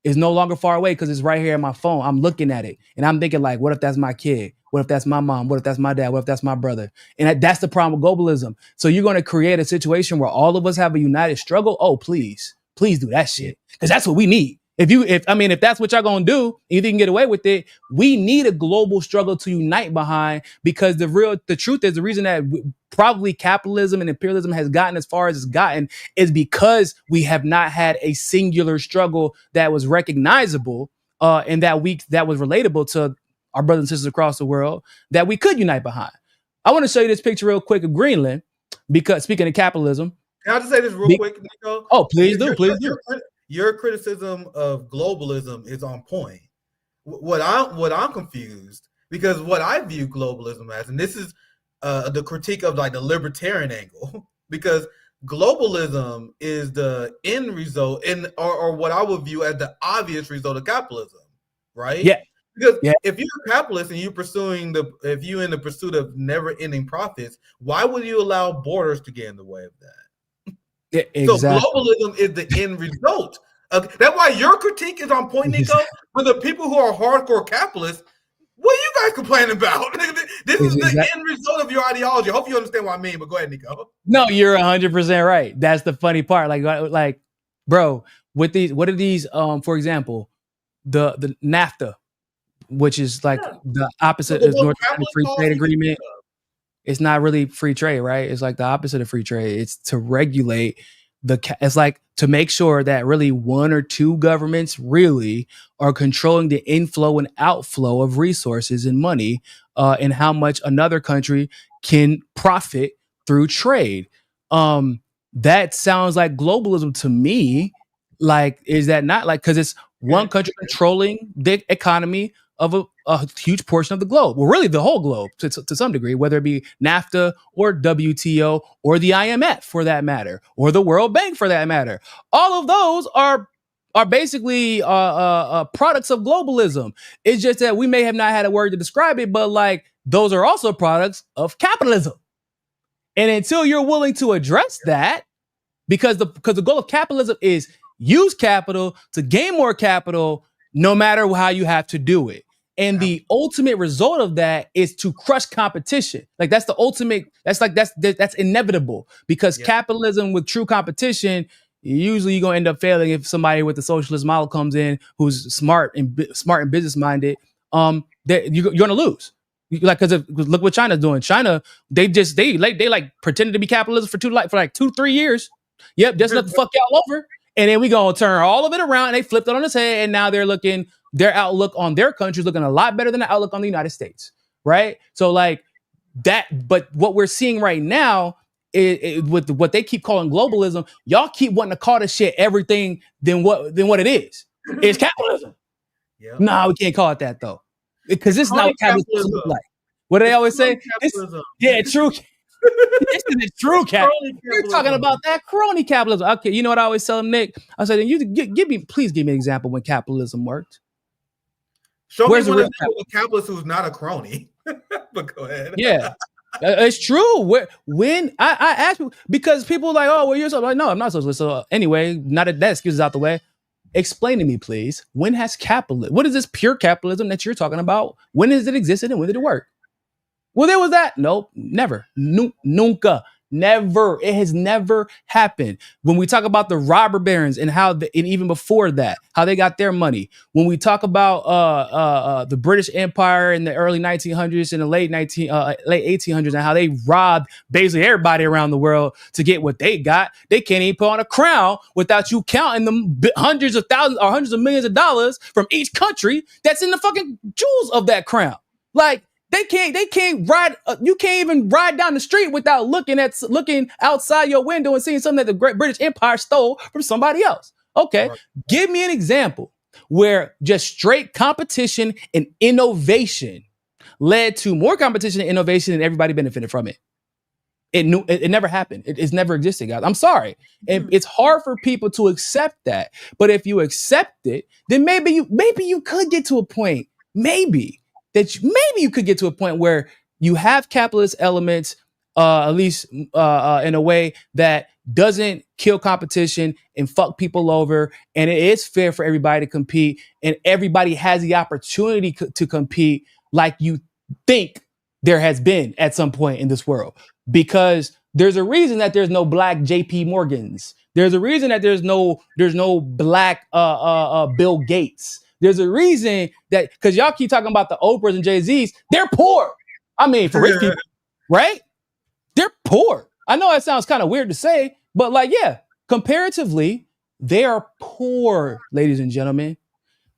A: is no longer far away because it's right here on my phone. I'm looking at it and I'm thinking like, what if that's my kid? What if that's my mom? What if that's my dad? What if that's my brother? And that's the problem with globalism. So you're going to create a situation where all of us have a united struggle. Oh, please do that shit because that's what we need. If that's what y'all gonna do, if you can get away with it, we need a global struggle to unite behind, because the truth is, the reason that probably capitalism and imperialism has gotten as far as it's gotten is because we have not had a singular struggle that was recognizable, and that was relatable to our brothers and sisters across the world, that we could unite behind. I want to show you this picture real quick of Greenland, because speaking of capitalism.
B: Can I just say this real quick, Niko?
A: Oh, please do.
B: Your criticism of globalism is on point. What I'm confused, because what I view globalism as, and this is the critique of like the libertarian angle, because globalism is the end result, or what I would view as the obvious result of capitalism, right?
A: Yeah.
B: Because if you're a capitalist and if you're in the pursuit of never-ending profits, why would you allow borders to get in the way of that? Exactly. So globalism is the end result. That's why your critique is on point, Niko. For the people who are hardcore capitalists, what are you guys complaining about? This is the end result of your ideology. I hope you understand what I mean, but go ahead, Niko.
A: No, you're 100% right. That's the funny part. Like, bro, with these, what are these? For example, the NAFTA, which is like the opposite of North Atlantic Free Trade Agreement. It's not really free trade, right? It's like the opposite of free trade. It's to regulate it's like to make sure that really one or two governments really are controlling the inflow and outflow of resources and money, and how much another country can profit through trade. That sounds like globalism to me. Like, is that not like, because it's one country controlling the economy of a huge portion of the globe. Well, really the whole globe to some degree, whether it be NAFTA or WTO or the IMF for that matter, or the World Bank for that matter. All of those are basically products of globalism. It's just that we may have not had a word to describe it, but like those are also products of capitalism. And until you're willing to address that, because the goal of capitalism is use capital to gain more capital, no matter how you have to do it. And the ultimate result of that is to crush competition. Like that's the ultimate, that's inevitable, because capitalism with true competition, usually you're going to end up failing if somebody with the socialist model comes in who's smart and business minded. You're going to lose. Like, because look what China's doing. China, they like pretended to be capitalism for 2-3 years. Yep, just let the fuck y'all over. And then we gonna turn all of it around, and they flipped it on its head, and now their outlook on their country is looking a lot better than the outlook on the United States, right? So like that, but what we're seeing right now is with what they keep calling globalism, y'all keep wanting to call this shit everything than what it is. It's capitalism. Yep. No, we can't call it that though, because this is not what capitalism looks like. What do they always say? True. This is true capitalism. You're talking about that crony capitalism. Okay, you know what I always tell them, Nick? I said, please give me an example when capitalism worked.
B: Show me one a capitalist who's not a crony. But go ahead.
A: Yeah, it's true. When I ask people, because people are like, oh, well, you're so like, no, I'm not socialist. So anyway, now that excuse is out the way, explain to me, please. When has capitalism? What is this pure capitalism that you're talking about? When has it existed and when did it work? Well, there was that. Nope, never. Nunca. Never. It has never happened. When we talk about the robber barons and how, and even before that, how they got their money. When we talk about the British Empire in the early 1900s and the late 1800s, and how they robbed basically everybody around the world to get what they got. They can't even put on a crown without you counting them hundreds of thousands or hundreds of millions of dollars from each country that's in the fucking jewels of that crown. Like, They can't ride. You can't even ride down the street without looking outside your window and seeing something that the Great British Empire stole from somebody else. Okay, right. Give me an example where just straight competition and innovation led to more competition and innovation and everybody benefited from it. It never happened. It's never existed, guys. I'm sorry. And it's hard for people to accept that. But if you accept it, then maybe you could get to a point. Maybe you could get to a point where you have capitalist elements, at least in a way that doesn't kill competition and fuck people over, and it is fair for everybody to compete, and everybody has the opportunity to compete like you think there has been at some point in this world. Because There's a reason that there's no black JP Morgans. There's a reason that there's no black Bill Gates. There's a reason that, because y'all keep talking about the Oprahs and Jay-Z's, they're poor. I mean, for rich people, right? They're poor. I know that sounds kind of weird to say, but like, yeah, comparatively, they are poor, ladies and gentlemen.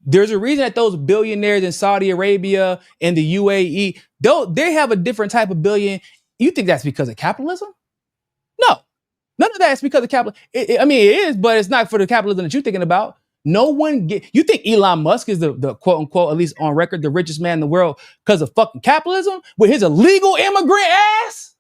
A: There's a reason that those billionaires in Saudi Arabia and the UAE, they have a different type of billion. You think that's because of capitalism? No, none of that's because of capitalism. I mean, it is, but it's not for the capitalism that you're thinking about. No one you think Elon Musk is the quote unquote, at least on record, the richest man in the world because of fucking capitalism with his illegal immigrant ass?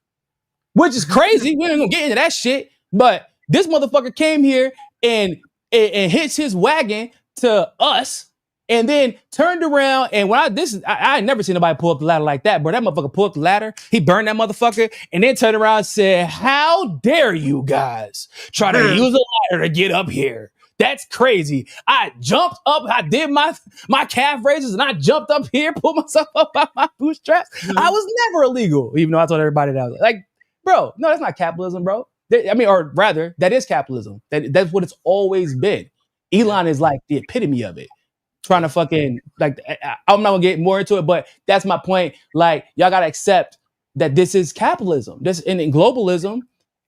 A: Which is crazy. We ain't gonna get into that shit. But this motherfucker came here and hitched his wagon to us and then turned around. And when I ain't never seen nobody pull up the ladder like that, bro. That motherfucker pulled up the ladder. He burned that motherfucker and then turned around and said, "How dare you guys try to use a ladder to get up here? That's crazy. I jumped up. I did my calf raises and I jumped up here, pulled myself up by my bootstraps. I was never illegal, even though I told everybody that. I was like, bro, no, that's not capitalism, bro. I mean, or rather, that is capitalism. That's what it's always been. Elon is like the epitome of it. Trying to fucking, like, I'm not gonna get more into it, but that's my point. Like, y'all gotta accept that this is capitalism. This and globalism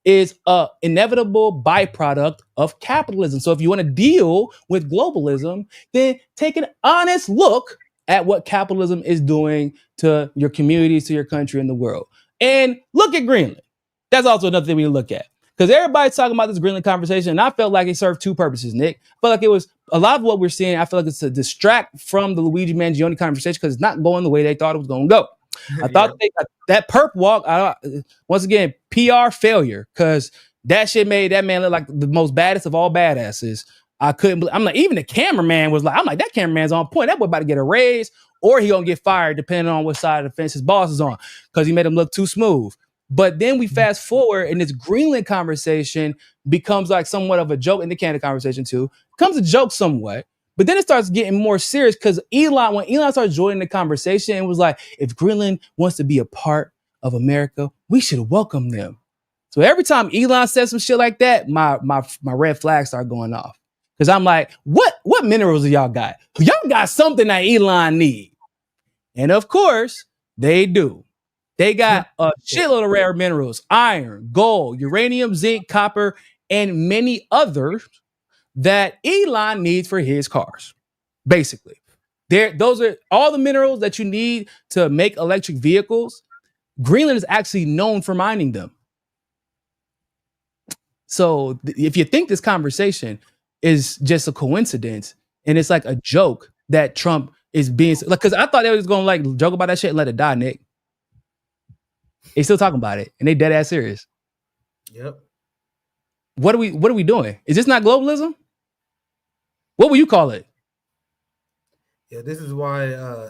A: is a inevitable byproduct of capitalism. So if you want to deal with globalism, then take an honest look at what capitalism is doing to your communities, to your country, and the world. And look at Greenland. That's also another thing we need to look at. Because everybody's talking about this Greenland conversation, and I felt like it served two purposes, Nick. I felt like it was a lot of what we're seeing. I feel like it's to distract from the Luigi Mangione conversation because it's not going the way they thought it was going to go. I thought that perp walk, once again, PR failure, because that shit made that man look like the most baddest of all badasses. I'm like, even the cameraman was like, I'm like, that cameraman's on point. That boy about to get a raise or he gonna get fired depending on what side of the fence his boss is on because he made him look too smooth. But then we fast forward and this Greenland conversation becomes like somewhat of a joke, and the Canada conversation too, becomes a joke somewhat. But then it starts getting more serious because when Elon started joining the conversation, it was like, if Greenland wants to be a part of America, we should welcome them. So every time Elon says some shit like that, my red flags start going off. Because I'm like, what minerals do y'all got? Y'all got something that Elon need. And of course, they do. They got a shitload of rare minerals, iron, gold, uranium, zinc, copper, and many others that Elon needs for his cars. Basically, those are all the minerals that you need to make electric vehicles. Greenland is actually known for mining them. So if you think this conversation is just a coincidence and it's like a joke that Trump is being like, because I thought they was going to like joke about that shit and let it die, Nick. They still talking about it and they dead ass serious.
B: Yep.
A: What are we doing? Is this not globalism? What would you call it?
B: Yeah, this is why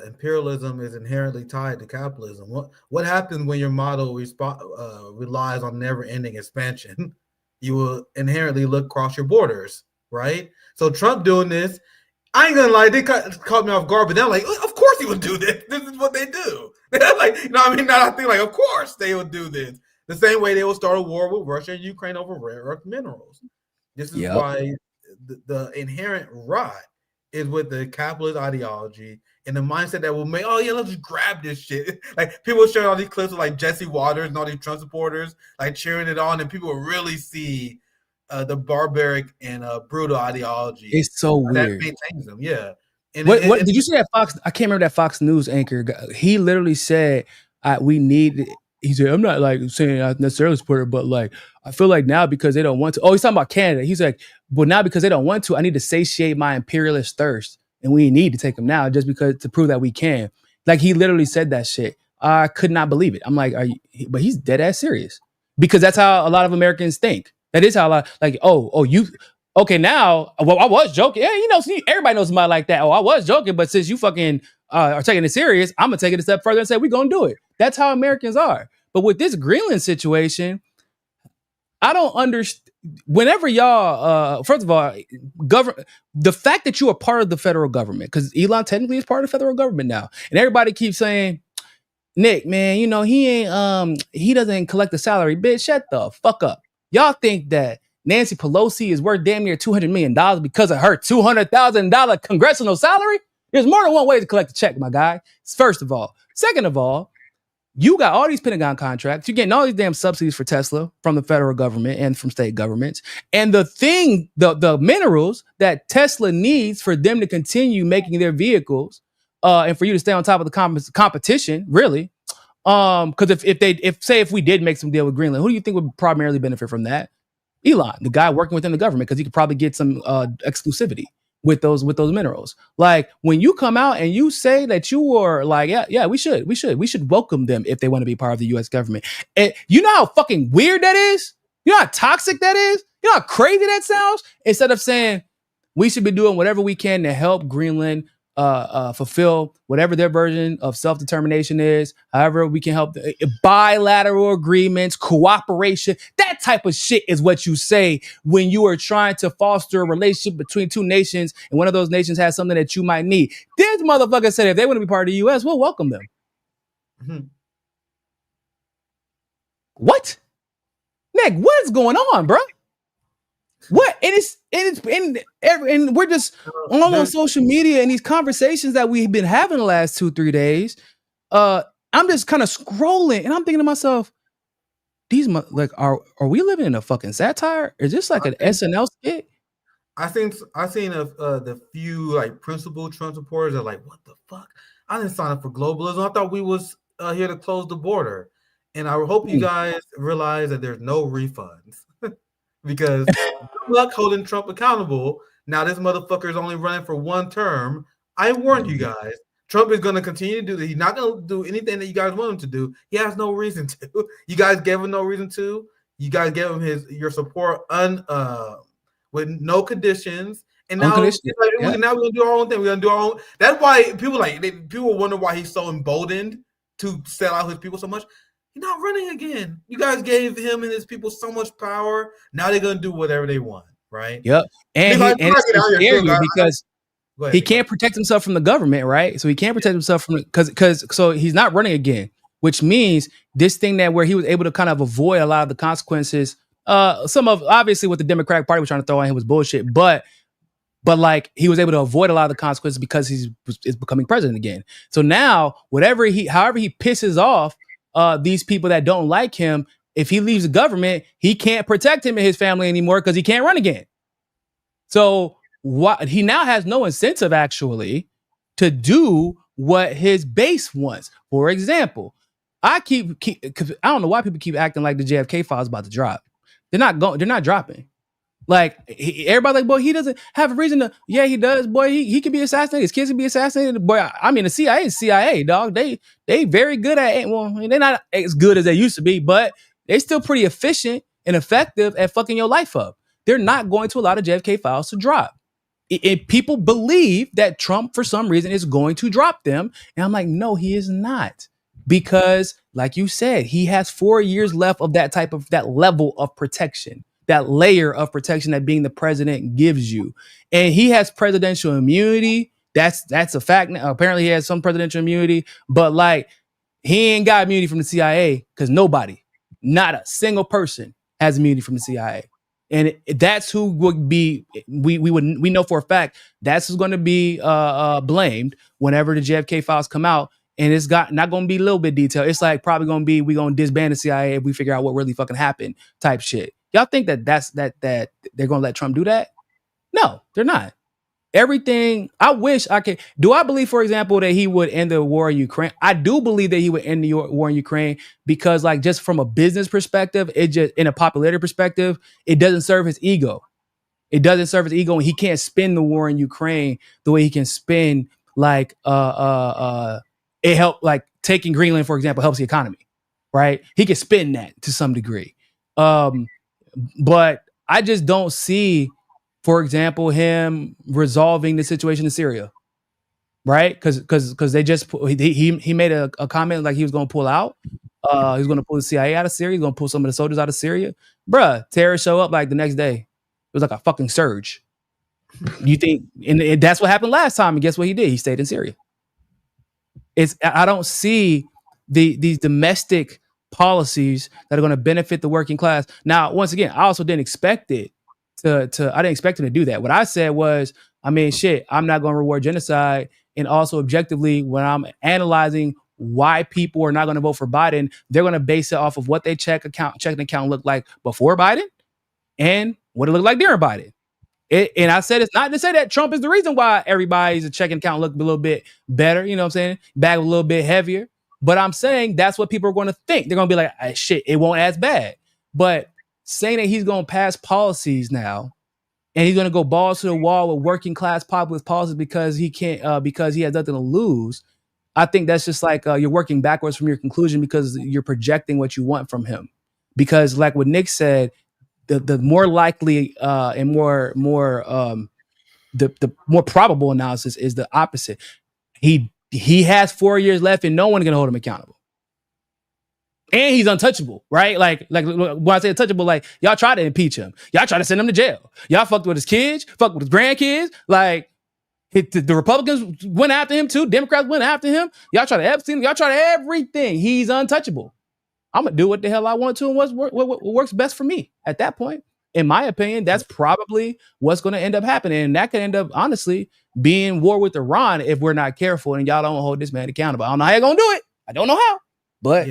B: imperialism is inherently tied to capitalism. What happens when your model relies on never-ending expansion? You will inherently look across your borders, right? So Trump doing this, I ain't gonna lie, they caught me off guard, but they're like, of course he would do this. This is what they do. They're like, you know what I mean? Now I think like, of course they would do this. The same way they will start a war with Russia and Ukraine over rare earth minerals. This is why the inherent rot is with the capitalist ideology and the mindset that will make, oh yeah, let's just grab this shit. Like people showing all these clips of like Jesse Waters and all these Trump supporters like cheering it on, and people will really see the barbaric and brutal ideology.
A: It's so weird.
B: That maintains them, yeah. And
A: what did you see that Fox? I can't remember that Fox News anchor. He literally said, "We need." He said, "I'm not like saying I necessarily support it, but like I feel like now because they don't want to." Oh, he's talking about Canada. He's like, "But now because they don't want to, I need to satiate my imperialist thirst, and we need to take them now just because to prove that we can." Like he literally said that shit. I could not believe it. I'm like, but he's dead ass serious because that's how a lot of Americans think. That is how a lot like, you. Okay, now, well, I was joking. Yeah, you know, everybody knows somebody like that. Oh, I was joking, but since you fucking are taking it serious, I'm going to take it a step further and say, we're going to do it. That's how Americans are. But with this Greenland situation, I don't understand. Whenever y'all, first of all, the fact that you are part of the federal government, because Elon technically is part of the federal government now, and everybody keeps saying, Nick, man, he doesn't collect the salary. Bitch, shut the fuck up. Y'all think that Nancy Pelosi is worth damn near $200 million because of her $200,000 congressional salary? There's more than one way to collect a check, my guy. First of all. Second of all, you got all these Pentagon contracts. You're getting all these damn subsidies for Tesla from the federal government and from state governments. And the minerals that Tesla needs for them to continue making their vehicles, and for you to stay on top of the competition, really. Because if we did make some deal with Greenland, who do you think would primarily benefit from that? Elon, the guy working within the government, because he could probably get some exclusivity with those minerals. Like when you come out and you say that you are like, yeah, we should welcome them if they want to be part of the U.S. government. And you know how fucking weird that is? You know how toxic that is? You know how crazy that sounds? Instead of saying we should be doing whatever we can to help Greenland fulfill whatever their version of self-determination is, however we can help, bilateral agreements, cooperation, that type of shit is what you say when you are trying to foster a relationship between two nations and one of those nations has something that you might need. This motherfucker said if they want to be part of the U.S., we'll welcome them. Mm-hmm. What? Nick, what is going on, bro? What? And we're just all on social media and these conversations that we've been having the last 2-3 days. I'm just kind of scrolling and I'm thinking to myself, are we living in a fucking satire? Is this like an SNL skit?
B: I seen the few like principal Trump supporters are like, what the fuck? I didn't sign up for globalism. I thought we was here to close the border. And I hope you guys realize that there's no refunds. Because good luck holding Trump accountable. Now this motherfucker is only running for one term. I warned you guys. Trump is going to continue to do that. He's not going to do anything that you guys want him to do. He has no reason to. You guys gave him no reason to. You guys gave him your support with no conditions. And now, now we're going to do our own thing. We're going to do our own. That's why people wonder why he's so emboldened to sell out his people so much. He's not running again. You guys gave him and his people so much power. Now they're gonna do whatever they want, right?
A: Yep. And it's scary because he can't protect himself from the government, right? So he can't protect himself from so he's not running again, which means this thing that where he was able to kind of avoid a lot of the consequences. Some of obviously what the Democratic Party was trying to throw at him was bullshit, but like he was able to avoid a lot of the consequences because is becoming president again. So now however he pisses off these people that don't like him, if he leaves the government, he can't protect him and his family anymore because he can't run again. So he now has no incentive actually to do what his base wants. For example, I don't know why people keep acting like the JFK file is about to drop. They're not dropping. Like everybody's like, boy, he doesn't have a reason to. Yeah, he does, boy. He can be assassinated. His kids can be assassinated. Boy, I mean, the CIA is CIA, dog. They very good at it. Well, they're not as good as they used to be, but they're still pretty efficient and effective at fucking your life up. They're not going to allow the JFK files to drop. People believe that Trump, for some reason, is going to drop them, and I'm like, no, he is not, because, like you said, he has 4 years left of that level of protection. That layer of protection that being the president gives you. And he has presidential immunity. That's a fact. Apparently he has some presidential immunity, but like he ain't got immunity from the CIA because not a single person has immunity from the CIA. And that's who would be, we know for a fact that's who's going to be blamed whenever the JFK files come out. And it's not going to be a little bit detailed. It's like probably going to be, we're going to disband the CIA if we figure out what really fucking happened type shit. Y'all think that they're going to let Trump do that? No, they're not. Everything, I wish I could. Do I believe, for example, that he would end the war in Ukraine? I do believe that he would end the war in Ukraine because, like, just from a business perspective, in a popularity perspective, it doesn't serve his ego. It doesn't serve his ego, and he can't spin the war in Ukraine the way he can spin, like, it helped, like, taking Greenland, for example, helps the economy, right? He can spin that to some degree. But I just don't see, for example, him resolving the situation in Syria, right? Because they just he made a comment like he was going to pull out. He was going to pull the CIA out of Syria. He's going to pull some of the soldiers out of Syria. Bruh, terrorists show up like the next day. It was like a fucking surge. You think, and that's what happened last time. And guess what he did? He stayed in Syria. I don't see these domestic policies that are going to benefit the working class. Now, once again, I also didn't expect it I didn't expect him to do that. What I said was, I mean, shit, I'm not going to reward genocide. And also objectively, when I'm analyzing why people are not going to vote for Biden, they're going to base it off of what they checking account looked like before Biden and what it looked like during Biden. And I said it's not to say that Trump is the reason why everybody's checking account look a little bit better, you know what I'm saying? Bag a little bit heavier. But I'm saying that's what people are going to think. They're going to be like, shit, it won't as bad. But saying that he's going to pass policies now and he's going to go balls to the wall with working class populist policies because he can't, because he has nothing to lose. I think that's just like you're working backwards from your conclusion because you're projecting what you want from him. Because like what Nick said, the more likely and more the more probable analysis is the opposite. He has 4 years left and no one's gonna hold him accountable. And he's untouchable, right? Like when I say untouchable, like y'all try to impeach him. Y'all try to send him to jail. Y'all fucked with his kids, fucked with his grandkids. Like the Republicans went after him too. Democrats went after him. Y'all try to Epstein. Y'all try to everything. He's untouchable. I'm gonna do what the hell I want to and what works best for me at that point. In my opinion, that's probably what's going to end up happening. And that could end up, honestly, being war with Iran if we're not careful and y'all don't hold this man accountable. I don't know how you're going to do it. I don't know how. But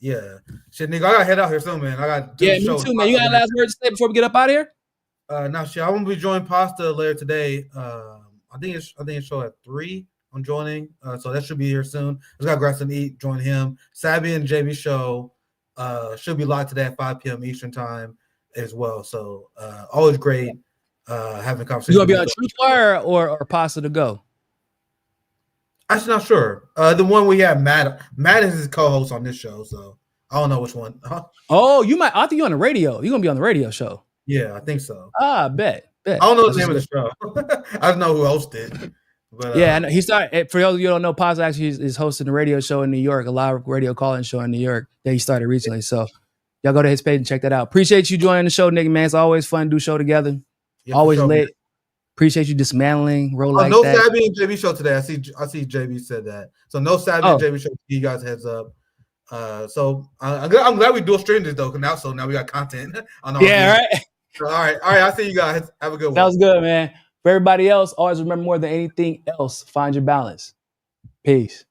B: yeah. Shit, nigga, I got to head out here soon, man. I got
A: me too, man. You got last word to say before we get up out of here?
B: No, shit. I'm going to be joining Pasta later today. I think it's show at 3. I'm joining. So that should be here soon. I just got to grab some to eat, join him. Sabby and JB show should be live today at 5 p.m. Eastern time as well. So always great having a conversation.
A: You gonna be on Truthwire or Pasta to Go?
B: Actually, not sure. The one we have Matt is his co-host on this show, so I don't know which one.
A: Oh, you might. I think you're on the radio. You're gonna be on the radio show.
B: Yeah, I think so.
A: Bet.
B: I don't know the name of the show. I don't know who hosted. But,
A: yeah, I know. He started. For those of you who don't know, Pasta actually is hosting a radio show in New York, a live radio call-in show in New York that he started recently. So y'all go to his page and check that out. Appreciate you joining the show, nigga, man. It's always fun to do show together. Yeah, always sure, lit. Man. Appreciate you dismantling. Roll like
B: no
A: that.
B: No Sabby and JB show today. I see JB said that. So no Sabby and JB show. You guys heads up. So I'm glad we dual streamed this though. So now we got content. On
A: yeah, right.
B: So, all right. I'll see you guys. Have a good one.
A: That was good, man. For everybody else, always remember more than anything else, find your balance. Peace.